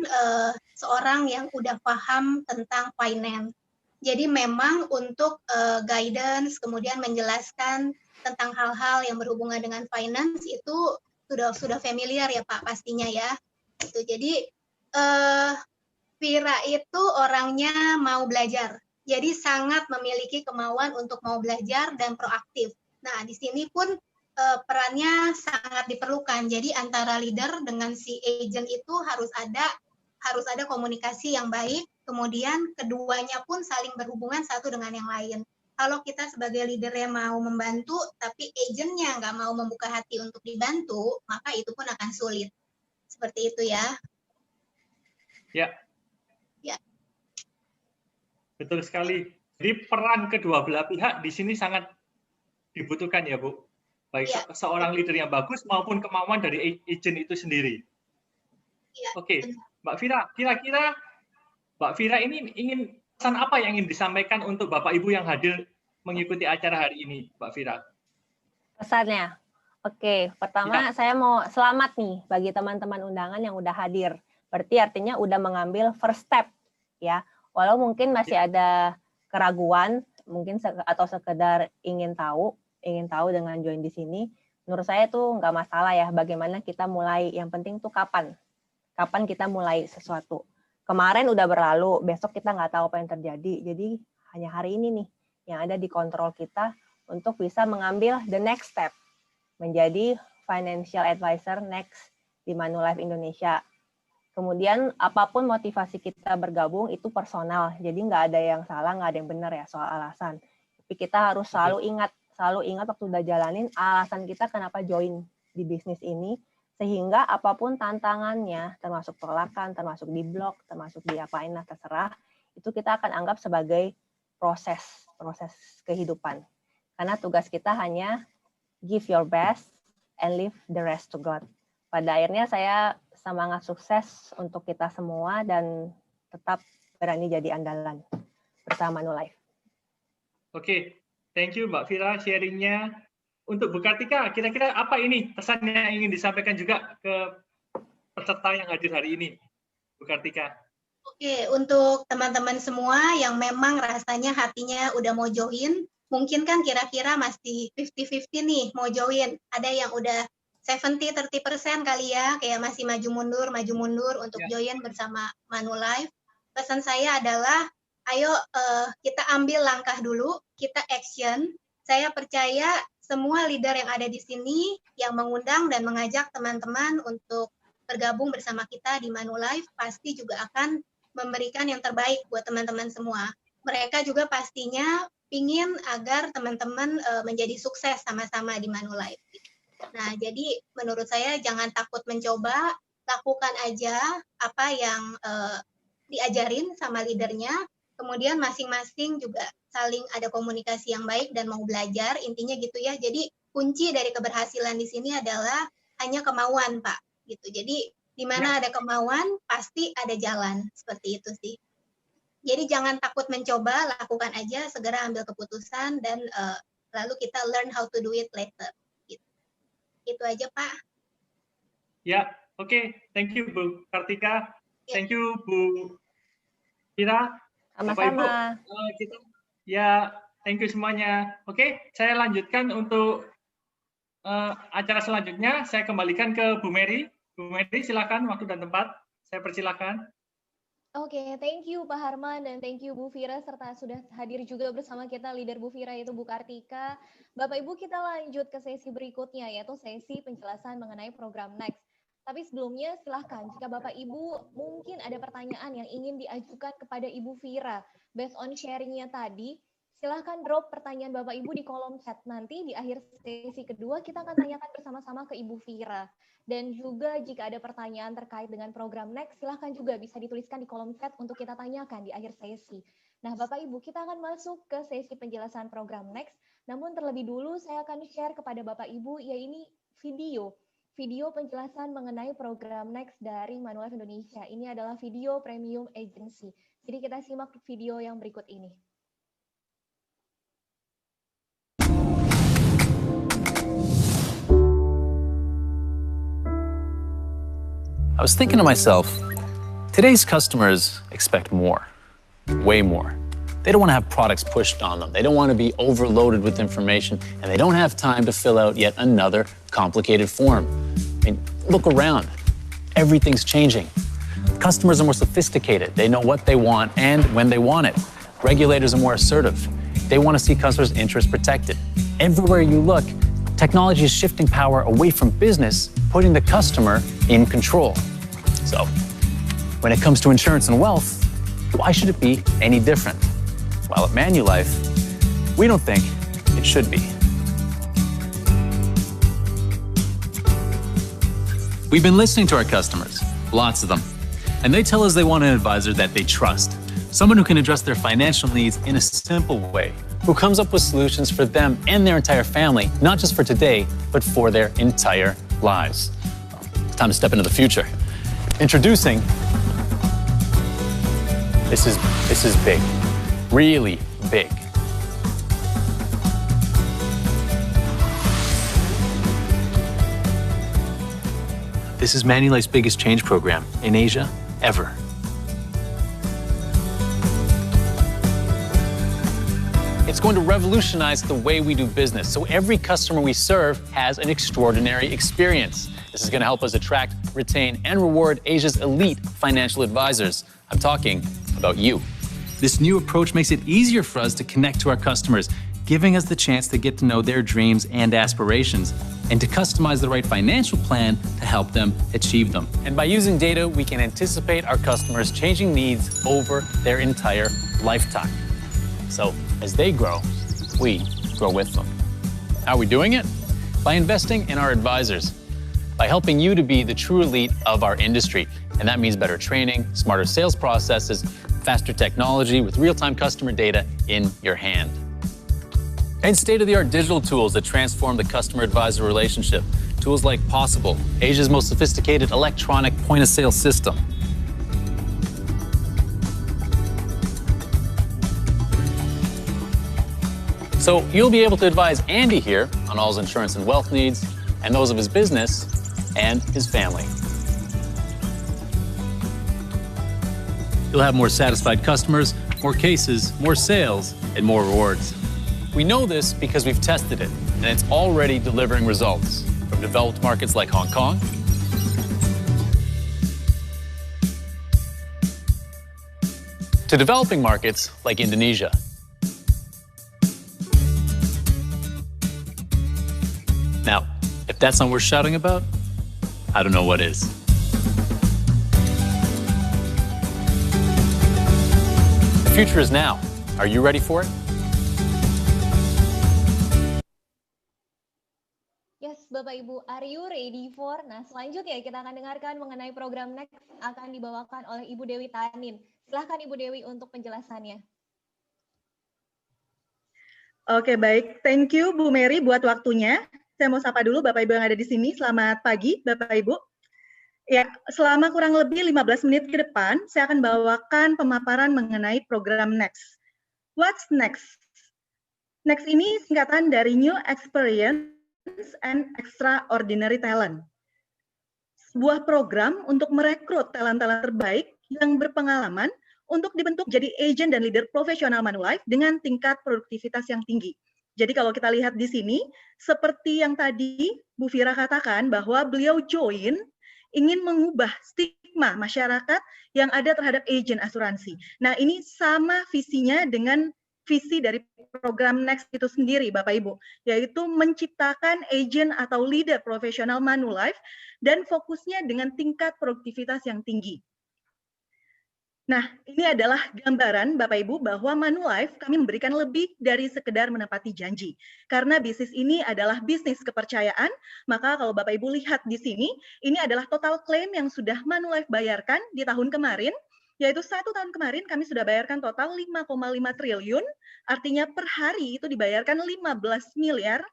seorang yang udah paham tentang finance. Jadi memang untuk guidance, kemudian menjelaskan tentang hal-hal yang berhubungan dengan finance itu sudah familiar ya Pak pastinya ya. Gitu. Jadi Vira itu orangnya mau belajar. Jadi sangat memiliki kemauan untuk mau belajar dan proaktif. Nah, di sini pun perannya sangat diperlukan. Jadi antara leader dengan si agent itu harus ada komunikasi yang baik, kemudian keduanya pun saling berhubungan satu dengan yang lain. Kalau kita sebagai leadernya mau membantu, tapi agentnya nggak mau membuka hati untuk dibantu, maka itu pun akan sulit. Seperti itu ya. Ya. Ya. Betul sekali. Jadi peran kedua belah pihak di sini sangat dibutuhkan ya Bu. baik seorang leader yang bagus maupun kemauan dari agent itu sendiri. Oke, Mbak Fira, kira-kira Mbak Fira ini ingin pesan apa yang ingin disampaikan untuk Bapak Ibu yang hadir mengikuti acara hari ini, Mbak Fira? Pesannya, oke, pertama saya mau selamat nih bagi teman-teman undangan yang udah hadir. Berarti artinya udah mengambil first step, ya. Walau mungkin masih ada keraguan, mungkin atau sekedar ingin tahu dengan join di sini. Menurut saya tuh nggak masalah ya, bagaimana kita mulai. Yang penting tuh kapan kita mulai sesuatu. Kemarin udah berlalu, besok kita nggak tahu apa yang terjadi. Jadi hanya hari ini nih yang ada di kontrol kita untuk bisa mengambil the next step, menjadi financial advisor next di Manulife Indonesia. Kemudian apapun motivasi kita bergabung itu personal, jadi nggak ada yang salah, nggak ada yang benar ya soal alasan. Tapi kita harus selalu ingat waktu udah jalanin alasan kita kenapa join di bisnis ini, sehingga apapun tantangannya, termasuk penolakan, termasuk di blok, termasuk diapain, terserah, itu kita akan anggap sebagai proses kehidupan. Karena tugas kita hanya give your best and leave the rest to God. Pada akhirnya saya semangat sukses untuk kita semua dan tetap berani jadi andalan bersama Manulife. Oke, thank you Mbak Fira sharingnya. Untuk Bu Kartika, kira-kira apa ini pesan yang ingin disampaikan juga ke peserta yang hadir hari ini, Bu Kartika? Oke, untuk teman-teman semua yang memang rasanya hatinya udah mau join, mungkin kan kira-kira masih 50-50 nih mau join. Ada yang udah 70-30% kali ya, kayak masih maju mundur untuk join bersama Manulife. Pesan saya adalah, ayo kita ambil langkah dulu, kita action. Saya percaya semua leader yang ada di sini yang mengundang dan mengajak teman-teman untuk bergabung bersama kita di Manulife pasti juga akan memberikan yang terbaik buat teman-teman semua. Mereka juga pastinya ingin agar teman-teman menjadi sukses sama-sama di Manulife. Nah, jadi menurut saya jangan takut mencoba, lakukan aja apa yang diajarin sama leadernya, kemudian masing-masing juga saling ada komunikasi yang baik dan mau belajar, intinya gitu ya. Jadi kunci dari keberhasilan di sini adalah hanya kemauan, Pak. Gitu. Jadi di mana ada kemauan, pasti ada jalan. Seperti itu sih. Jadi jangan takut mencoba, lakukan aja, segera ambil keputusan, dan lalu kita learn how to do it later. Gitu. Itu aja, Pak. Ya, oke. Thank you, Bu Kartika. Thank you, Bu Fira. Sama-sama. Ya, thank you semuanya. Oke, saya lanjutkan untuk acara selanjutnya. Saya kembalikan ke Bu Mary. Bu Mary, silakan waktu dan tempat. Saya persilakan. Oke, thank you Pak Harman dan thank you Bu Fira serta sudah hadir juga bersama kita leader Bu Fira yaitu Bu Kartika. Bapak Ibu, kita lanjut ke sesi berikutnya yaitu sesi penjelasan mengenai program Next. Tapi sebelumnya silahkan jika Bapak Ibu mungkin ada pertanyaan yang ingin diajukan kepada Ibu Fira based on sharingnya tadi, silahkan drop pertanyaan Bapak Ibu di kolom chat. Nanti di akhir sesi kedua kita akan tanyakan bersama-sama ke Ibu Fira. Dan juga jika ada pertanyaan terkait dengan program Next, silahkan juga bisa dituliskan di kolom chat untuk kita tanyakan di akhir sesi. Nah Bapak Ibu, kita akan masuk ke sesi penjelasan program Next. Namun terlebih dulu saya akan share kepada Bapak Ibu yaitu video penjelasan mengenai program Next dari Manulife Indonesia. Ini adalah video premium agency. Jadi kita simak video yang berikut ini. I was thinking to myself, today's customers expect more, way more. They don't want to have products pushed on them. They don't want to be overloaded with information, and they don't have time to fill out yet another complicated form. I mean, look around. Everything's changing. Customers are more sophisticated. They know what they want and when they want it. Regulators are more assertive. They want to see customers' interests protected. Everywhere you look, technology is shifting power away from business, putting the customer in control. So, when it comes to insurance and wealth, why should it be any different? While at Manulife, we don't think it should be. We've been listening to our customers, lots of them, and they tell us they want an advisor that they trust, someone who can address their financial needs in a simple way, who comes up with solutions for them and their entire family, not just for today, but for their entire lives. It's time to step into the future. Introducing, this is big, really big. This is Manulife's biggest change program in Asia ever. It's going to revolutionize the way we do business, so every customer we serve has an extraordinary experience. This is going to help us attract, retain, and reward Asia's elite financial advisors. I'm talking about you. This new approach makes it easier for us to connect to our customers, giving us the chance to get to know their dreams and aspirations, and to customize the right financial plan to help them achieve them. And by using data, we can anticipate our customers' changing needs over their entire lifetime. So as they grow, we grow with them. How are we doing it? By investing in our advisors, by helping you to be the true elite of our industry. And that means better training, smarter sales processes, faster technology with real-time customer data in your hand. And state-of-the-art digital tools that transform the customer-advisor relationship. Tools like Possible, Asia's most sophisticated electronic point-of-sale system. So you'll be able to advise Andy here on all his insurance and wealth needs, and those of his business and his family. You'll have more satisfied customers, more cases, more sales, and more rewards. We know this because we've tested it, and it's already delivering results from developed markets like Hong Kong to developing markets like Indonesia. Now, if that's not worth shouting about, I don't know what is. The future is now. Are you ready for it? Yes, Bapak Ibu, are you ready for? Nah, selanjutnya kita akan dengarkan mengenai program Next akan dibawakan oleh Ibu Dewi Tanin. Silahkan Ibu Dewi untuk penjelasannya. Oke, baik. Thank you Bu Mary buat waktunya. Saya mau sapa dulu Bapak Ibu yang ada di sini. Selamat pagi Bapak Ibu. Ya, selama kurang lebih 15 menit ke depan, saya akan bawakan pemaparan mengenai program Next. What's Next? Next ini singkatan dari New Experience and Extraordinary Talent. Sebuah program untuk merekrut talent-talent terbaik yang berpengalaman untuk dibentuk jadi agent dan leader profesional Manulife dengan tingkat produktivitas yang tinggi. Jadi kalau kita lihat di sini, seperti yang tadi Bu Fira katakan bahwa beliau join ingin mengubah stigma masyarakat yang ada terhadap agent asuransi. Nah, ini sama visinya dengan visi dari program Next itu sendiri, Bapak Ibu, yaitu menciptakan agent atau leader profesional Manulife dan fokusnya dengan tingkat produktivitas yang tinggi. Nah, ini adalah gambaran Bapak Ibu bahwa Manulife kami memberikan lebih dari sekedar menepati janji. Karena bisnis ini adalah bisnis kepercayaan, maka kalau Bapak Ibu lihat di sini, ini adalah total klaim yang sudah Manulife bayarkan di tahun kemarin, yaitu 1 tahun kemarin kami sudah bayarkan total 5,5 triliun, artinya per hari itu dibayarkan 15 miliar,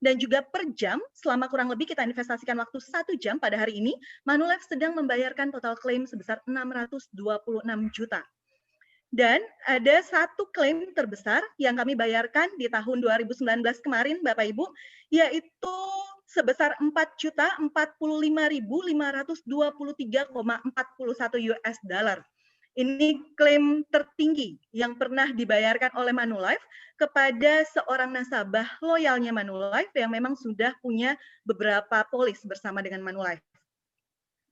dan juga per jam, selama kurang lebih kita investasikan waktu 1 jam pada hari ini, Manulife sedang membayarkan total klaim sebesar 626 juta. Dan ada satu klaim terbesar yang kami bayarkan di tahun 2019 kemarin, Bapak Ibu, yaitu sebesar 4.045.523,41 US dollar. Ini klaim tertinggi yang pernah dibayarkan oleh Manulife kepada seorang nasabah loyalnya Manulife yang memang sudah punya beberapa polis bersama dengan Manulife.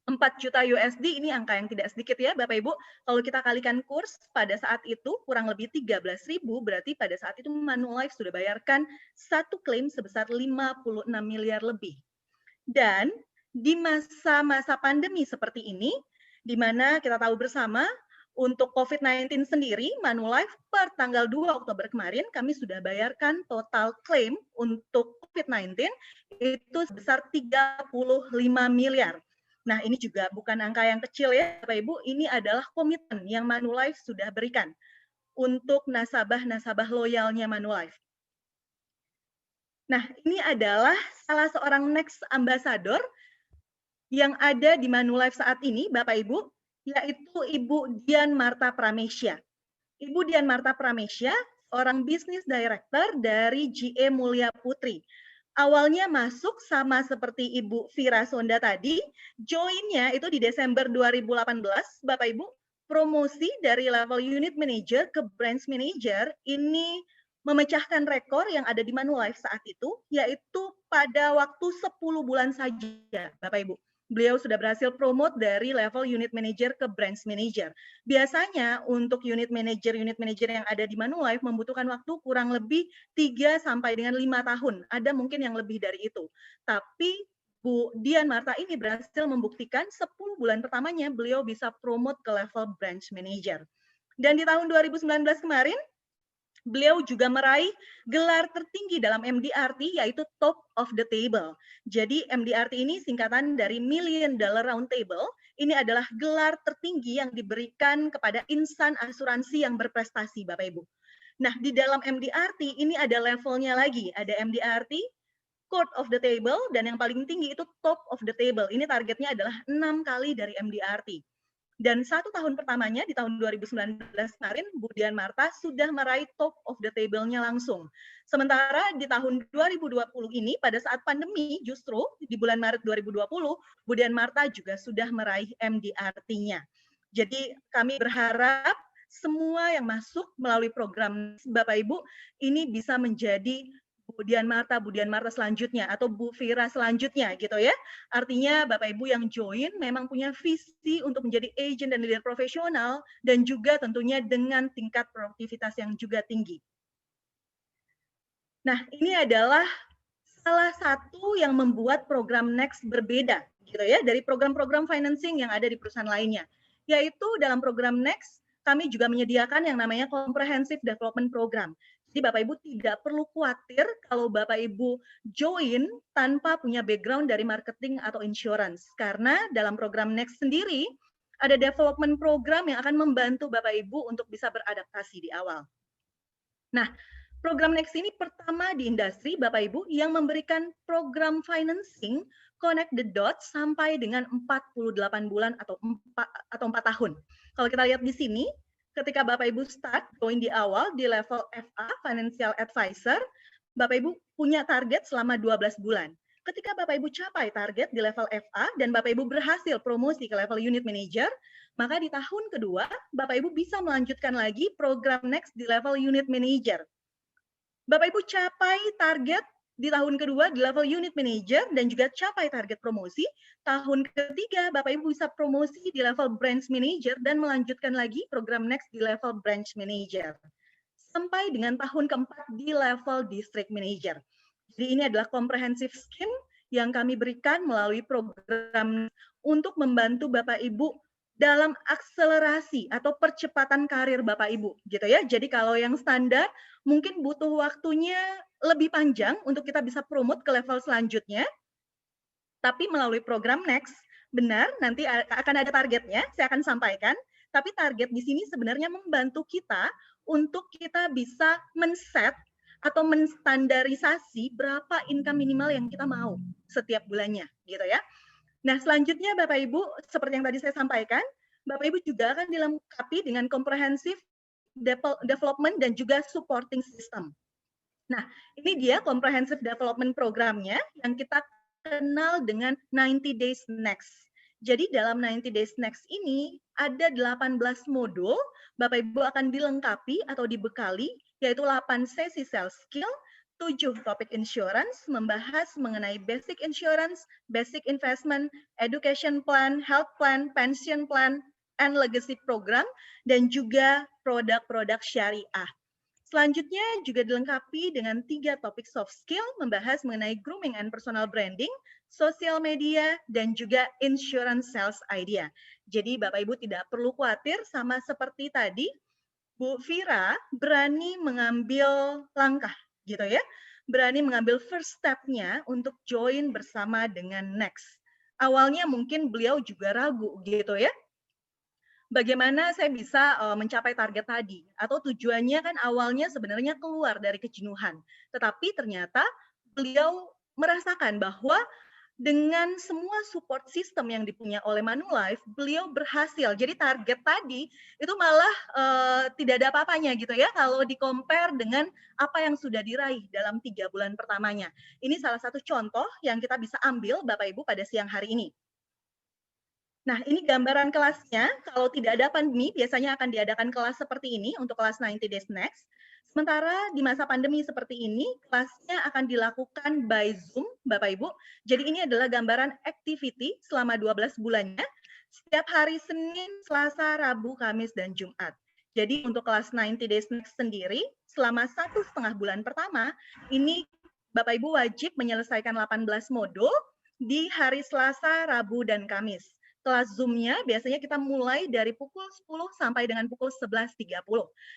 4 juta USD ini angka yang tidak sedikit ya Bapak Ibu. Kalau kita kalikan kurs pada saat itu kurang lebih 13.000, berarti pada saat itu Manulife sudah bayarkan satu klaim sebesar 56 miliar lebih. Dan di masa-masa pandemi seperti ini, di mana kita tahu bersama untuk COVID-19 sendiri, Manulife per tanggal 2 Oktober kemarin, kami sudah bayarkan total klaim untuk COVID-19 itu sebesar 35 miliar. Nah, ini juga bukan angka yang kecil ya, Bapak Ibu. Ini adalah komitmen yang Manulife sudah berikan untuk nasabah-nasabah loyalnya Manulife. Nah, ini adalah salah seorang Next Ambassador yang ada di Manulife saat ini, Bapak Ibu, yaitu Ibu Dian Marta Pramesya. Ibu Dian Marta Pramesya, orang bisnis director dari GE Mulya Putri. Awalnya masuk sama seperti Ibu Vira Sonda tadi, joinnya itu di Desember 2018, Bapak Ibu, promosi dari level unit manager ke branch manager ini memecahkan rekor yang ada di Manulife saat itu, yaitu pada waktu 10 bulan saja, Bapak Ibu. Beliau sudah berhasil promote dari level unit manager ke branch manager. Biasanya untuk unit manager yang ada di Manulife membutuhkan waktu kurang lebih 3 sampai dengan 5 tahun. Ada mungkin yang lebih dari itu. Tapi Bu Dian Marta ini berhasil membuktikan 10 bulan pertamanya beliau bisa promote ke level branch manager. Dan di tahun 2019 kemarin, beliau juga meraih gelar tertinggi dalam MDRT, yaitu Top of the Table. Jadi MDRT ini singkatan dari Million Dollar Round Table. Ini adalah gelar tertinggi yang diberikan kepada insan asuransi yang berprestasi, Bapak Ibu. Nah, di dalam MDRT ini ada levelnya lagi. Ada MDRT, Court of the Table, dan yang paling tinggi itu Top of the Table. Ini targetnya adalah 6 kali dari MDRT. Dan 1 tahun pertamanya di tahun 2019 kemarin, Bu Dian Marta sudah meraih top of the table-nya langsung. Sementara di tahun 2020 ini, pada saat pandemi, justru di bulan Maret 2020, Bu Dian Marta juga sudah meraih MDRT-nya. Jadi kami berharap semua yang masuk melalui program Bapak Ibu ini bisa menjadi Bu Dian Marta selanjutnya atau Bu Vira selanjutnya gitu ya. Artinya Bapak Ibu yang join memang punya visi untuk menjadi agent dan leader profesional dan juga tentunya dengan tingkat produktivitas yang juga tinggi. Nah, ini adalah salah satu yang membuat program Next berbeda gitu ya dari program-program financing yang ada di perusahaan lainnya. Yaitu dalam program Next kami juga menyediakan yang namanya Comprehensive Development Program. Jadi Bapak Ibu tidak perlu khawatir kalau Bapak Ibu join tanpa punya background dari marketing atau insurance. Karena dalam program Next sendiri, ada development program yang akan membantu Bapak Ibu untuk bisa beradaptasi di awal. Nah, program Next ini pertama di industri Bapak Ibu yang memberikan program financing connect the dots sampai dengan 48 bulan atau 4 tahun. Kalau kita lihat di sini, ketika Bapak Ibu start join di awal di level FA, Financial Advisor, Bapak Ibu punya target selama 12 bulan. Ketika Bapak Ibu capai target di level FA dan Bapak Ibu berhasil promosi ke level unit manager, maka di tahun kedua Bapak Ibu bisa melanjutkan lagi program Next di level unit manager. Bapak Ibu capai target di tahun kedua di level unit manager dan juga capai target promosi, tahun ketiga Bapak Ibu bisa promosi di level branch manager dan melanjutkan lagi program Next di level branch manager. Sampai dengan tahun keempat di level district manager. Jadi ini adalah comprehensive scheme yang kami berikan melalui program untuk membantu Bapak Ibu dalam akselerasi atau percepatan karir Bapak Ibu gitu ya. Jadi kalau yang standar mungkin butuh waktunya lebih panjang untuk kita bisa promote ke level selanjutnya. Tapi melalui program Next, benar nanti akan ada targetnya, saya akan sampaikan. Tapi target di sini sebenarnya membantu kita untuk kita bisa men-set atau menstandarisasi berapa income minimal yang kita mau setiap bulannya gitu ya. Nah, selanjutnya Bapak Ibu, seperti yang tadi saya sampaikan, Bapak Ibu juga akan dilengkapi dengan comprehensive development dan juga supporting system. Nah, ini dia comprehensive development programnya yang kita kenal dengan 90 Days Next. Jadi dalam 90 Days Next ini ada 18 modul, Bapak Ibu akan dilengkapi atau dibekali, yaitu 8 sesi sales skill, 7 topik insurance, membahas mengenai basic insurance, basic investment, education plan, health plan, pension plan, and legacy program, dan juga produk-produk syariah. Selanjutnya juga dilengkapi dengan 3 topik soft skill, membahas mengenai grooming and personal branding, sosial media, dan juga insurance sales idea. Jadi Bapak Ibu tidak perlu khawatir, sama seperti tadi, Bu Vira berani mengambil langkah gitu ya, berani mengambil first step-nya untuk join bersama dengan Next. Awalnya mungkin beliau juga ragu gitu ya. bagaimana saya bisa mencapai target tadi, atau tujuannya kan awalnya sebenarnya keluar dari kejenuhan, tetapi ternyata beliau merasakan bahwa dengan semua support system yang dipunya oleh Manulife, beliau berhasil. Jadi target tadi itu malah tidak ada apa-apanya gitu ya kalau di-compare dengan apa yang sudah diraih dalam 3 bulan pertamanya. Ini salah satu contoh yang kita bisa ambil Bapak Ibu pada siang hari ini. Nah, ini gambaran kelasnya. Kalau tidak ada pandemi, biasanya akan diadakan kelas seperti ini untuk kelas 90 Days Next. Sementara di masa pandemi seperti ini, kelasnya akan dilakukan by Zoom, Bapak Ibu. Jadi ini adalah gambaran activity selama 12 bulannya, setiap hari Senin, Selasa, Rabu, Kamis, dan Jumat. Jadi untuk kelas 90 Days Next sendiri, selama 1,5 bulan pertama, ini Bapak Ibu wajib menyelesaikan 18 modul di hari Selasa, Rabu, dan Kamis. Kelas Zoom-nya biasanya kita mulai dari pukul 10 sampai dengan pukul 11.30.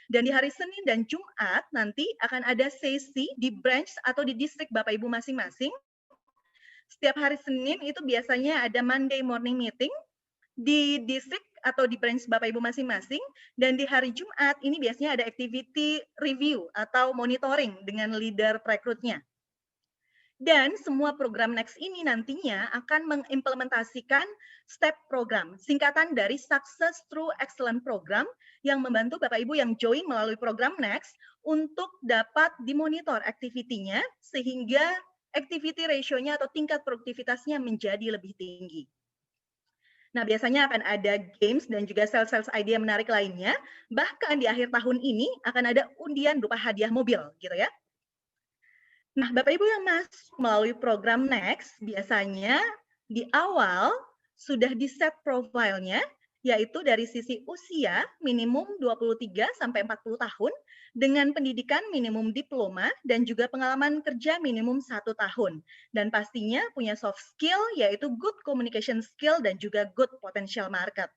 Dan di hari Senin dan Jumat nanti akan ada sesi di branch atau di distrik Bapak Ibu masing-masing. Setiap hari Senin itu biasanya ada Monday morning meeting di distrik atau di branch Bapak Ibu masing-masing. Dan di hari Jumat ini biasanya ada activity review atau monitoring dengan leader rekrutnya. Dan semua program Next ini nantinya akan mengimplementasikan STEP program, singkatan dari Success Through Excellence Program yang membantu Bapak Ibu yang join melalui program Next untuk dapat dimonitor activity-nya sehingga activity ratio-nya atau tingkat produktivitasnya menjadi lebih tinggi. Nah, biasanya akan ada games dan juga sales idea menarik lainnya. Bahkan di akhir tahun ini akan ada undian berupa hadiah mobil, gitu ya. Nah, Bapak Ibu yang masuk melalui program Next, biasanya di awal sudah di-set profilnya, yaitu dari sisi usia minimum 23 sampai 40 tahun, dengan pendidikan minimum diploma, dan juga pengalaman kerja minimum 1 tahun. Dan pastinya punya soft skill, yaitu good communication skill, dan juga good potential market.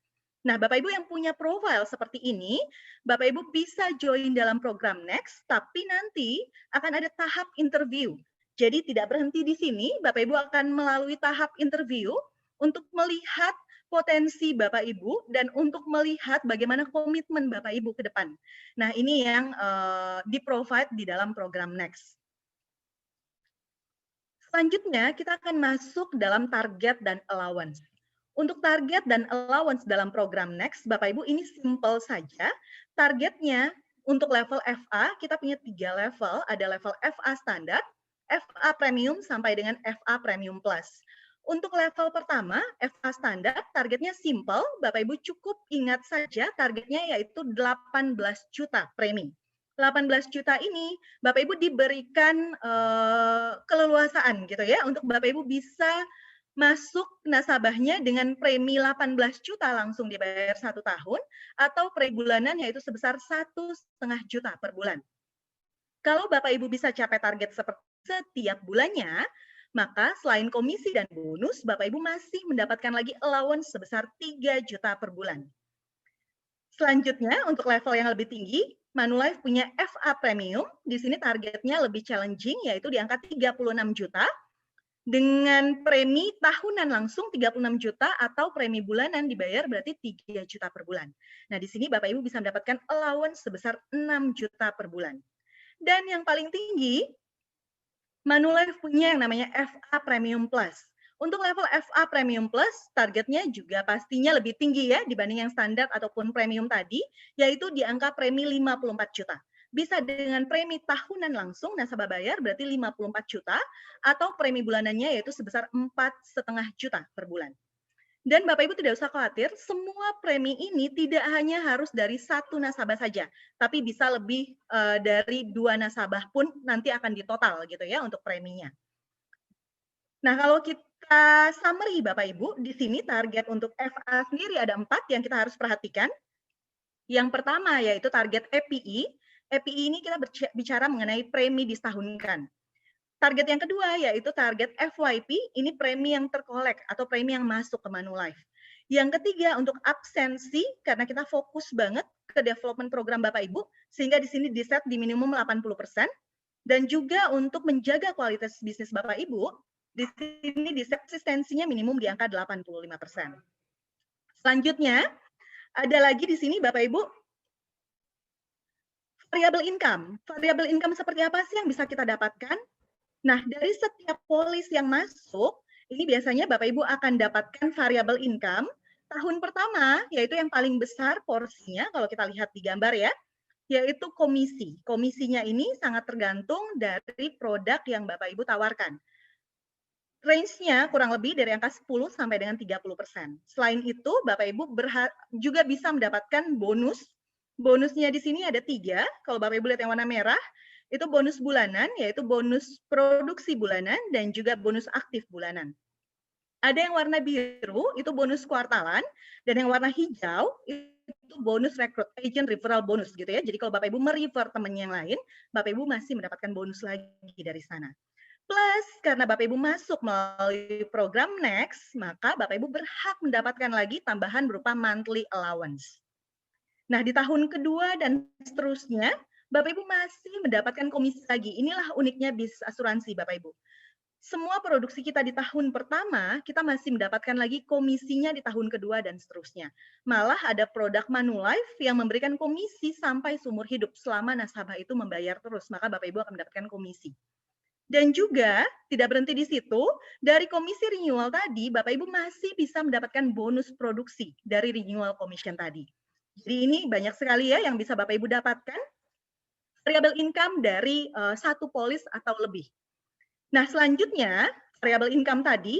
Nah, Bapak Ibu yang punya profil seperti ini, Bapak Ibu bisa join dalam program Next, tapi nanti akan ada tahap interview. Jadi tidak berhenti di sini, Bapak Ibu akan melalui tahap interview untuk melihat potensi Bapak Ibu dan untuk melihat bagaimana komitmen Bapak Ibu ke depan. Nah, ini yang di-provide di dalam program Next. Selanjutnya, kita akan masuk dalam target dan allowance. Untuk target dan allowance dalam program Next, Bapak Ibu ini simple saja. Targetnya untuk level FA, kita punya 3 level. Ada level FA standar, FA premium, sampai dengan FA premium plus. Untuk level pertama, FA standar, targetnya simple. Bapak Ibu cukup ingat saja targetnya yaitu 18 juta premi. 18 juta ini Bapak Ibu diberikan keleluasaan gitu ya, untuk Bapak Ibu bisa masuk nasabahnya dengan premi 18 juta langsung dibayar 1 tahun, atau premi bulanan yaitu sebesar 1,5 juta per bulan. Kalau Bapak Ibu bisa capai target seperti setiap bulannya, maka selain komisi dan bonus, Bapak Ibu masih mendapatkan lagi allowance sebesar 3 juta per bulan. Selanjutnya, untuk level yang lebih tinggi, Manulife punya FA Premium. Di sini targetnya lebih challenging, yaitu di angka 36 juta, dengan premi tahunan langsung 36 juta atau premi bulanan dibayar berarti 3 juta per bulan. Nah, di sini Bapak Ibu bisa mendapatkan allowance sebesar 6 juta per bulan. Dan yang paling tinggi, Manulife punya yang namanya FA Premium Plus. Untuk level FA Premium Plus, targetnya juga pastinya lebih tinggi ya dibanding yang standar ataupun premium tadi, yaitu di angka premi 54 juta. Bisa dengan premi tahunan langsung nasabah bayar berarti 54 juta, atau premi bulanannya yaitu sebesar 4,5 juta per bulan. Dan Bapak Ibu tidak usah khawatir, semua premi ini tidak hanya harus dari 1 nasabah saja, tapi bisa lebih dari 2 nasabah pun nanti akan ditotal gitu ya untuk preminya. Nah, kalau kita summary Bapak Ibu, di sini target untuk FA sendiri ada 4 yang kita harus perhatikan. Yang pertama yaitu target EPI. EPI ini kita bicara mengenai premi disetahunkan. Target yang kedua yaitu target FYP, ini premi yang terkolek atau premi yang masuk ke Manulife. Yang ketiga untuk absensi, karena kita fokus banget ke development program Bapak Ibu, sehingga di sini di-set di minimum 80%. Dan juga untuk menjaga kualitas bisnis Bapak Ibu, di sini di-set eksistensinya minimum di angka 85%. Selanjutnya, Ada lagi di sini Bapak Ibu, variable income. Variable income seperti apa sih yang bisa kita dapatkan? Nah, dari setiap polis yang masuk, ini biasanya Bapak Ibu akan dapatkan variable income. Tahun pertama, yaitu yang paling besar porsinya, kalau kita lihat di gambar ya, yaitu komisi. Komisinya ini sangat tergantung dari produk yang Bapak Ibu tawarkan. Range-nya kurang lebih dari angka 10 sampai dengan 30%. Selain itu, Bapak Ibu juga bisa mendapatkan bonus. Bonusnya di sini ada 3. Kalau Bapak Ibu lihat yang warna merah, itu bonus bulanan, yaitu bonus produksi bulanan dan juga bonus aktif bulanan. Ada yang warna biru, itu bonus kuartalan, dan yang warna hijau, itu bonus rekrut, agent referral bonus gitu ya. Jadi kalau Bapak Ibu merefer temannya yang lain, Bapak Ibu masih mendapatkan bonus lagi dari sana. Plus, karena Bapak Ibu masuk melalui program Next, maka Bapak Ibu berhak mendapatkan lagi tambahan berupa monthly allowance. Nah, di tahun kedua dan seterusnya, Bapak Ibu masih mendapatkan komisi lagi. Inilah uniknya bisnis asuransi, Bapak Ibu. Semua produksi kita di tahun pertama, kita masih mendapatkan lagi komisinya di tahun kedua dan seterusnya. Malah ada produk Manulife yang memberikan komisi sampai seumur hidup selama nasabah itu membayar terus, maka Bapak Ibu akan mendapatkan komisi. Dan juga tidak berhenti di situ, dari komisi renewal tadi, Bapak Ibu masih bisa mendapatkan bonus produksi dari renewal commission tadi. Jadi ini banyak sekali ya yang bisa Bapak Ibu dapatkan, variable income dari satu polis atau lebih. Nah selanjutnya, variable income tadi,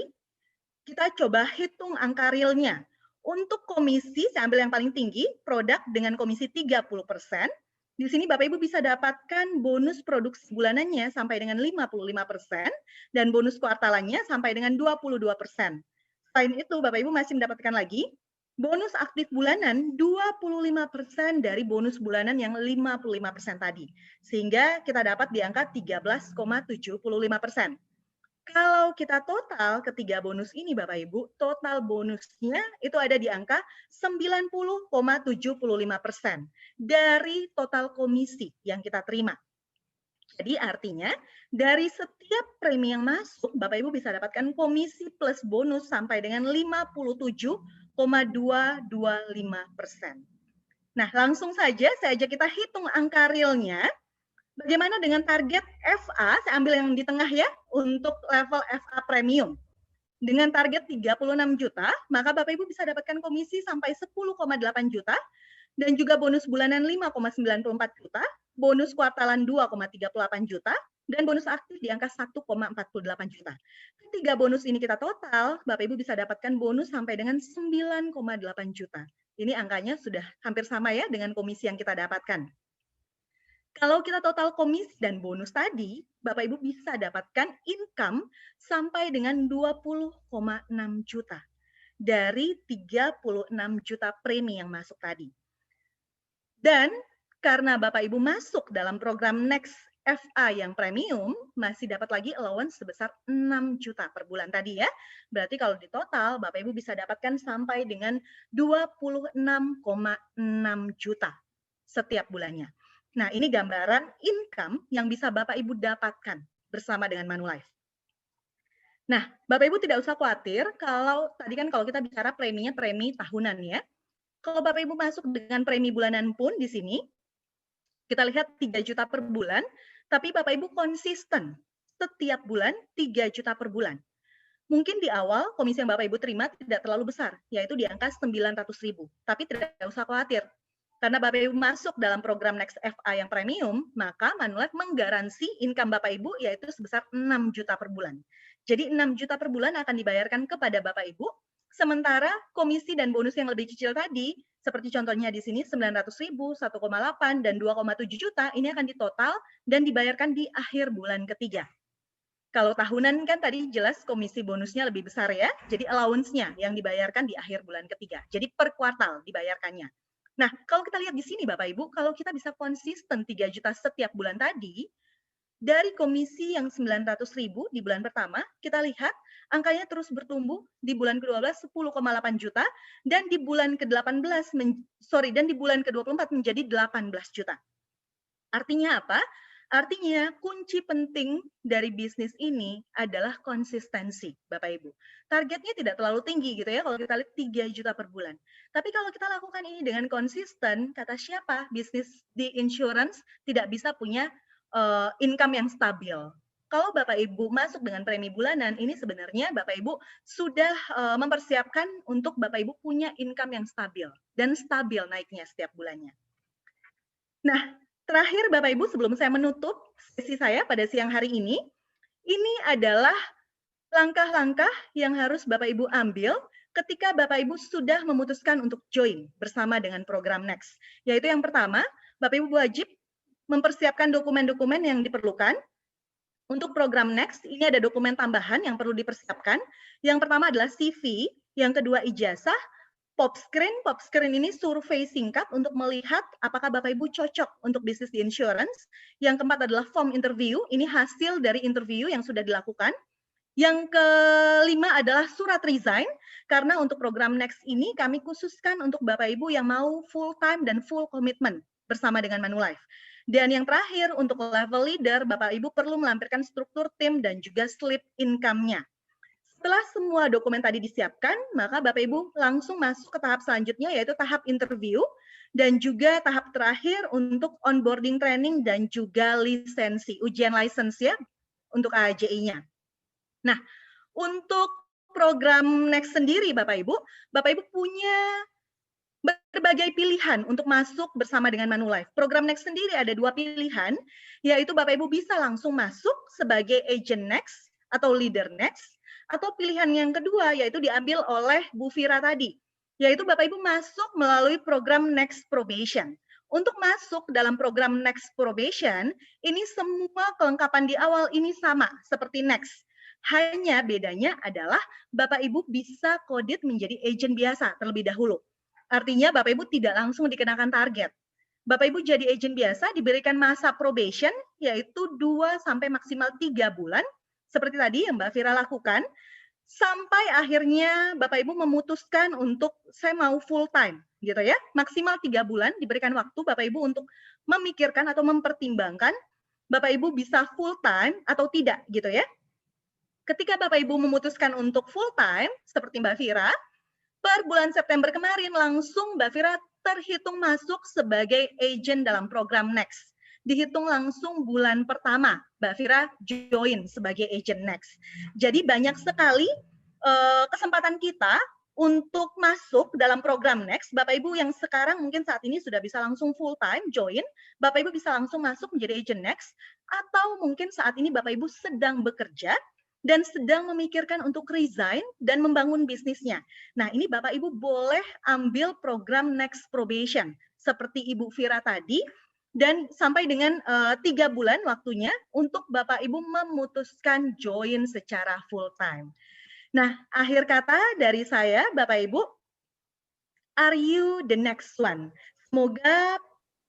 kita coba hitung angka realnya. Untuk komisi, saya ambil yang paling tinggi, produk dengan komisi 30%, di sini Bapak Ibu bisa dapatkan bonus produksi bulanannya sampai dengan 55% dan bonus kuartalannya sampai dengan 22%. Selain itu Bapak Ibu masih mendapatkan lagi bonus aktif bulanan 25% dari bonus bulanan yang 55% tadi. Sehingga kita dapat di angka 13,75%. Kalau kita total ketiga bonus ini Bapak Ibu, total bonusnya itu ada di angka 90,75% dari total komisi yang kita terima. Jadi artinya dari setiap premi yang masuk, Bapak Ibu bisa dapatkan komisi plus bonus sampai dengan 57,225%. Nah, langsung saja saya ajak kita hitung angka realnya. Bagaimana dengan target FA, saya ambil yang di tengah ya, untuk level FA premium. Dengan target 36 juta, maka Bapak Ibu bisa dapatkan komisi sampai 10,8 juta, dan juga bonus bulanan 5,94 juta, bonus kuartalan 2,38 juta, dan bonus aktif di angka 1,48 juta. Ketiga bonus ini kita total, Bapak Ibu bisa dapatkan bonus sampai dengan 9,8 juta. Ini angkanya sudah hampir sama ya dengan komisi yang kita dapatkan. Kalau kita total komisi dan bonus tadi, Bapak Ibu bisa dapatkan income sampai dengan 20,6 juta dari 36 juta premi yang masuk tadi. Dan karena Bapak Ibu masuk dalam program Next FA yang premium, masih dapat lagi allowance sebesar 6 juta per bulan tadi ya. Berarti kalau di total, Bapak Ibu bisa dapatkan sampai dengan 26,6 juta setiap bulannya. Nah, ini gambaran income yang bisa Bapak Ibu dapatkan bersama dengan Manulife. Nah, Bapak Ibu tidak usah khawatir kalau tadi kan kalau kita bicara preminya premi tahunan ya. Kalau Bapak Ibu masuk dengan premi bulanan pun di sini, kita lihat 3 juta per bulan, tapi Bapak Ibu konsisten setiap bulan 3 juta per bulan. Mungkin di awal komisi yang Bapak Ibu terima tidak terlalu besar, yaitu di angka 900.000. Tapi tidak usah khawatir. Karena Bapak Ibu masuk dalam program Next FA yang premium, maka Manulife menggaransi income Bapak Ibu yaitu sebesar 6 juta per bulan. Jadi 6 juta per bulan akan dibayarkan kepada Bapak Ibu, sementara komisi dan bonus yang lebih kecil tadi, seperti contohnya di sini 900.000, 1,8, dan 2,7 juta, ini akan ditotal dan dibayarkan di akhir bulan ketiga. Kalau tahunan kan tadi jelas komisi bonusnya lebih besar ya, jadi allowance-nya yang dibayarkan di akhir bulan ketiga. Jadi per kuartal dibayarkannya. Nah, kalau kita lihat di sini Bapak Ibu, kalau kita bisa konsisten 3 juta setiap bulan tadi, dari komisi yang 900.000 di bulan pertama, kita lihat angkanya terus bertumbuh di bulan ke-12 10,8 juta, dan di bulan ke-18, dan di bulan ke-24 menjadi 18 juta. Artinya apa? Artinya, kunci penting dari bisnis ini adalah konsistensi, Bapak Ibu. Targetnya tidak terlalu tinggi gitu ya, kalau kita lihat 3 juta per bulan. Tapi kalau kita lakukan ini dengan konsisten, kata siapa? Bisnis di insurance tidak bisa punya income yang stabil. Kalau Bapak Ibu masuk dengan premi bulanan, ini sebenarnya Bapak Ibu sudah mempersiapkan untuk Bapak Ibu punya income yang stabil dan stabil naiknya setiap bulannya. Nah, terakhir Bapak Ibu sebelum saya menutup sesi saya pada siang hari ini adalah langkah-langkah yang harus Bapak Ibu ambil ketika Bapak Ibu sudah memutuskan untuk join bersama dengan program Next. Yaitu yang pertama, Bapak Ibu wajib mempersiapkan dokumen-dokumen yang diperlukan. Untuk program Next, ini ada dokumen tambahan yang perlu dipersiapkan. Yang pertama adalah CV, yang kedua ijazah, PopScreen ini survei singkat untuk melihat apakah Bapak Ibu cocok untuk bisnis di insurance. Yang keempat adalah form interview, ini hasil dari interview yang sudah dilakukan. Yang kelima adalah surat resign, karena untuk program Next ini kami khususkan untuk Bapak Ibu yang mau full time dan full commitment bersama dengan Manulife. Dan yang terakhir untuk level leader, Bapak Ibu perlu melampirkan struktur tim dan juga slip income-nya. Setelah semua dokumen tadi disiapkan, maka Bapak Ibu langsung masuk ke tahap selanjutnya, yaitu tahap interview, dan juga tahap terakhir untuk onboarding training dan juga lisensi, ujian lisensi ya, untuk AAJI-nya. Nah, untuk program Next sendiri, Bapak Ibu punya berbagai pilihan untuk masuk bersama dengan Manulife. Program Next sendiri ada 2 pilihan, yaitu Bapak Ibu bisa langsung masuk sebagai agent Next atau leader Next, atau pilihan yang kedua yaitu diambil oleh Bu Fira tadi, yaitu Bapak Ibu masuk melalui program Next Probation. Untuk masuk dalam program Next Probation, ini semua kelengkapan di awal ini sama seperti Next. Hanya bedanya adalah Bapak Ibu bisa kodit menjadi agent biasa terlebih dahulu. Artinya Bapak Ibu tidak langsung dikenakan target. Bapak Ibu jadi agent biasa diberikan masa probation yaitu 2 sampai maksimal 3 bulan seperti tadi yang Mbak Fira lakukan, sampai akhirnya Bapak Ibu memutuskan untuk saya mau full time gitu ya. Maksimal 3 bulan diberikan waktu Bapak Ibu untuk memikirkan atau mempertimbangkan Bapak Ibu bisa full time atau tidak gitu ya. Ketika Bapak Ibu memutuskan untuk full time seperti Mbak Fira, per bulan September kemarin langsung Mbak Fira terhitung masuk sebagai agent dalam program Next. Dihitung langsung bulan pertama Mbak Fira join sebagai agent Next. Jadi banyak sekali kesempatan kita untuk masuk dalam program Next. Bapak Ibu yang sekarang mungkin saat ini sudah bisa langsung full time join, Bapak Ibu bisa langsung masuk menjadi agent Next, atau mungkin saat ini Bapak Ibu sedang bekerja dan sedang memikirkan untuk resign dan membangun bisnisnya. Nah, ini Bapak Ibu boleh ambil program Next Probation seperti Ibu Fira tadi, dan sampai dengan 3 bulan waktunya untuk Bapak Ibu memutuskan join secara full time. Nah, akhir kata dari saya, Bapak Ibu, are you the next one? Semoga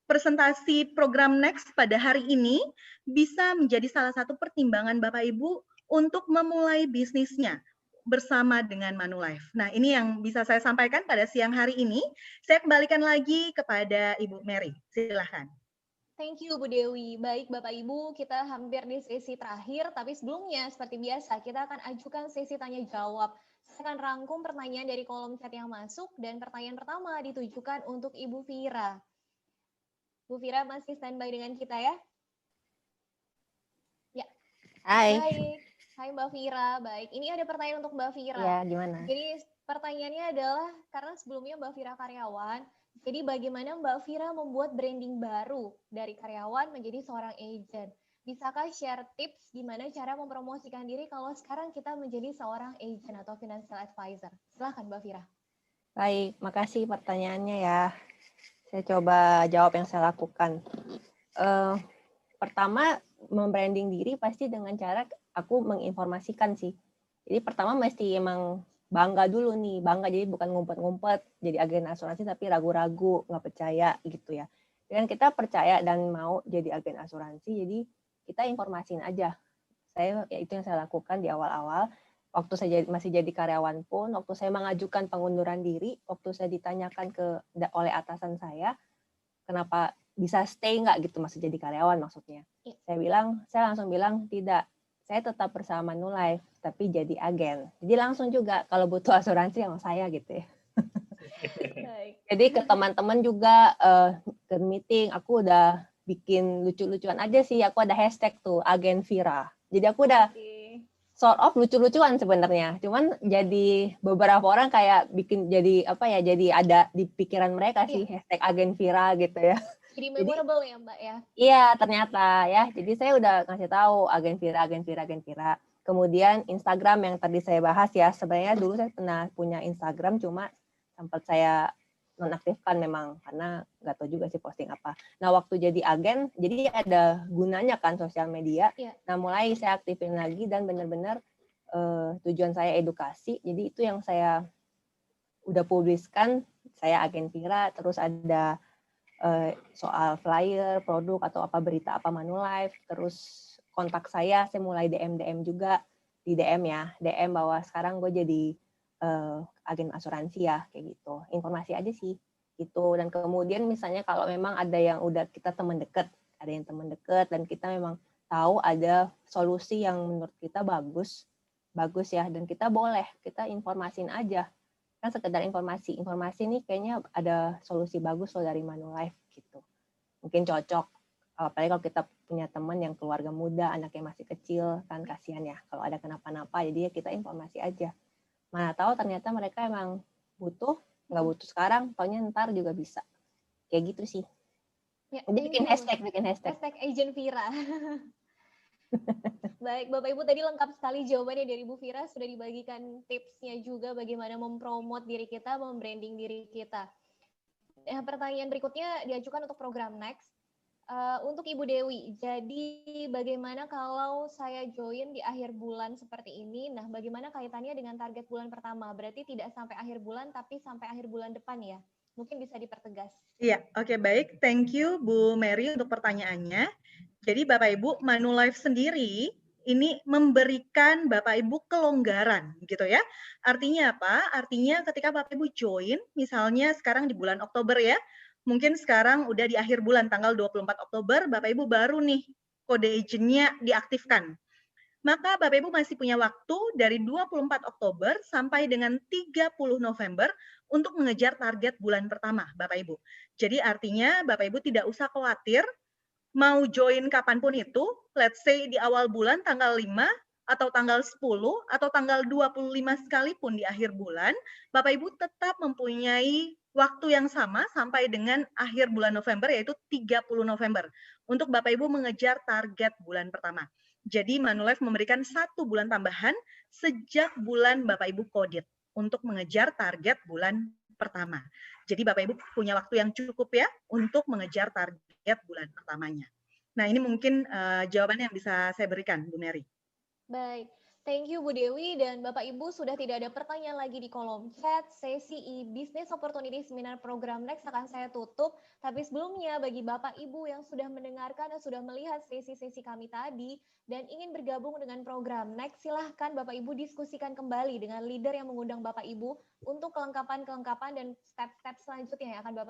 presentasi program Next pada hari ini bisa menjadi salah satu pertimbangan Bapak Ibu untuk memulai bisnisnya bersama dengan Manulife. Nah, ini yang bisa saya sampaikan pada siang hari ini. Saya kembalikan lagi kepada Ibu Mary. Silakan. Thank you, Bu Dewi. Baik, Bapak Ibu, kita hampir di sesi terakhir, tapi sebelumnya, seperti biasa, kita akan ajukan sesi tanya-jawab. Saya akan rangkum pertanyaan dari kolom chat yang masuk, dan pertanyaan pertama ditujukan untuk Ibu Fira. Bu Fira masih standby dengan kita ya? Ya. Hai. Baik. Hai Mbak Fira, baik. Ini ada pertanyaan untuk Mbak Fira. Ya, gimana? Jadi pertanyaannya adalah, karena sebelumnya Mbak Fira karyawan, jadi bagaimana Mbak Fira membuat branding baru dari karyawan menjadi seorang agent? Bisakah share tips gimana cara mempromosikan diri kalau sekarang kita menjadi seorang agent atau financial advisor? Silahkan Mbak Fira. Baik, makasih pertanyaannya ya. Saya coba jawab yang saya lakukan. Pertama, membranding diri pasti dengan cara aku menginformasikan sih. Jadi pertama mesti emang bangga dulu nih, bangga jadi bukan ngumpet-ngumpet jadi agen asuransi tapi ragu-ragu, nggak percaya gitu ya. Dan kita percaya dan mau jadi agen asuransi, jadi kita informasiin aja. Ya itu yang saya lakukan di awal-awal. Waktu saya masih jadi karyawan pun, waktu saya mengajukan pengunduran diri, waktu saya ditanyakan oleh atasan saya, kenapa bisa stay nggak gitu masih jadi karyawan maksudnya. Saya langsung bilang tidak. Saya tetap bersama Manulife tapi jadi agen. Jadi langsung juga kalau butuh asuransi sama saya gitu ya. Jadi ke teman-teman juga ke meeting aku udah bikin lucu-lucuan aja sih. Aku ada hashtag tuh agen Vira. Jadi aku udah sort of lucu-lucuan sebenarnya. Cuman jadi beberapa orang kayak bikin jadi apa ya? Jadi ada di pikiran mereka sih hashtag agen Vira gitu ya. Jadi memorable ya Mbak ya? Iya ternyata ya. Jadi saya udah ngasih tahu agen Vira, agen Vira, agen Vira. Kemudian Instagram yang tadi saya bahas ya. Sebenarnya dulu saya pernah punya Instagram cuma sempat saya nonaktifkan memang karena nggak tahu juga sih posting apa. Nah waktu jadi agen, jadi ada gunanya kan sosial media. Nah mulai saya aktifin lagi dan benar-benar tujuan saya edukasi. Jadi itu yang saya udah publiskan. Saya agen Vira, terus ada soal flyer, produk atau apa berita apa Manulife. Terus kontak saya mulai DM juga di DM ya, DM bahwa sekarang gue jadi agen asuransi ya kayak gitu, informasi aja sih gitu. Dan kemudian misalnya kalau memang ada yang udah kita teman dekat, ada yang teman dekat dan kita memang tahu ada solusi yang menurut kita bagus ya, dan kita boleh kita informasin aja kan, sekedar informasi nih kayaknya ada solusi bagus loh dari Manulife gitu, mungkin cocok. Apalagi kalau kita punya teman yang keluarga muda, anaknya masih kecil kan kasihan ya kalau ada kenapa-napa, jadi ya kita informasi aja. Mana tahu ternyata mereka emang butuh, nggak butuh sekarang, taunya ntar juga bisa. Kayak gitu sih. Ya, jadi bikin hashtag. Hashtag Agent Vira. Baik, Bapak Ibu tadi lengkap sekali jawabannya dari Bu Vira, sudah dibagikan tipsnya juga bagaimana mempromot diri kita, membranding diri kita. Pertanyaan berikutnya diajukan untuk program Next. Untuk Ibu Dewi, jadi bagaimana kalau saya join di akhir bulan seperti ini? Nah, bagaimana kaitannya dengan target bulan pertama? Berarti tidak sampai akhir bulan, tapi sampai akhir bulan depan ya? Mungkin bisa dipertegas. Iya, oke, baik. Thank you Bu Mary untuk pertanyaannya. Jadi Bapak Ibu, Manulife sendiri ini memberikan Bapak Ibu kelonggaran gitu ya. Artinya apa? Artinya ketika Bapak Ibu join, misalnya sekarang di bulan Oktober ya, mungkin sekarang udah di akhir bulan tanggal 24 Oktober, Bapak Ibu baru nih kode agent-nya diaktifkan. Maka Bapak Ibu masih punya waktu dari 24 Oktober sampai dengan 30 November untuk mengejar target bulan pertama Bapak Ibu. Jadi artinya Bapak Ibu tidak usah khawatir mau join kapanpun itu, let's say di awal bulan tanggal 5 atau tanggal 10 atau tanggal 25 sekalipun di akhir bulan, Bapak Ibu tetap mempunyai waktu yang sama sampai dengan akhir bulan November, yaitu 30 November, untuk Bapak Ibu mengejar target bulan pertama. Jadi Manulife memberikan 1 bulan tambahan sejak bulan Bapak Ibu kodit untuk mengejar target bulan pertama. Jadi Bapak Ibu punya waktu yang cukup ya untuk mengejar target bulan pertamanya. Nah ini mungkin jawaban yang bisa saya berikan Bu Mary. Baik, thank you Bu Dewi, dan Bapak Ibu sudah tidak ada pertanyaan lagi di kolom chat. Sesi Business Opportunity Seminar Program Next akan saya tutup. Tapi sebelumnya bagi Bapak Ibu yang sudah mendengarkan dan sudah melihat sesi-sesi kami tadi dan ingin bergabung dengan program Next, silahkan Bapak Ibu diskusikan kembali dengan leader yang mengundang Bapak Ibu untuk kelengkapan dan step-step selanjutnya yang akan Bapak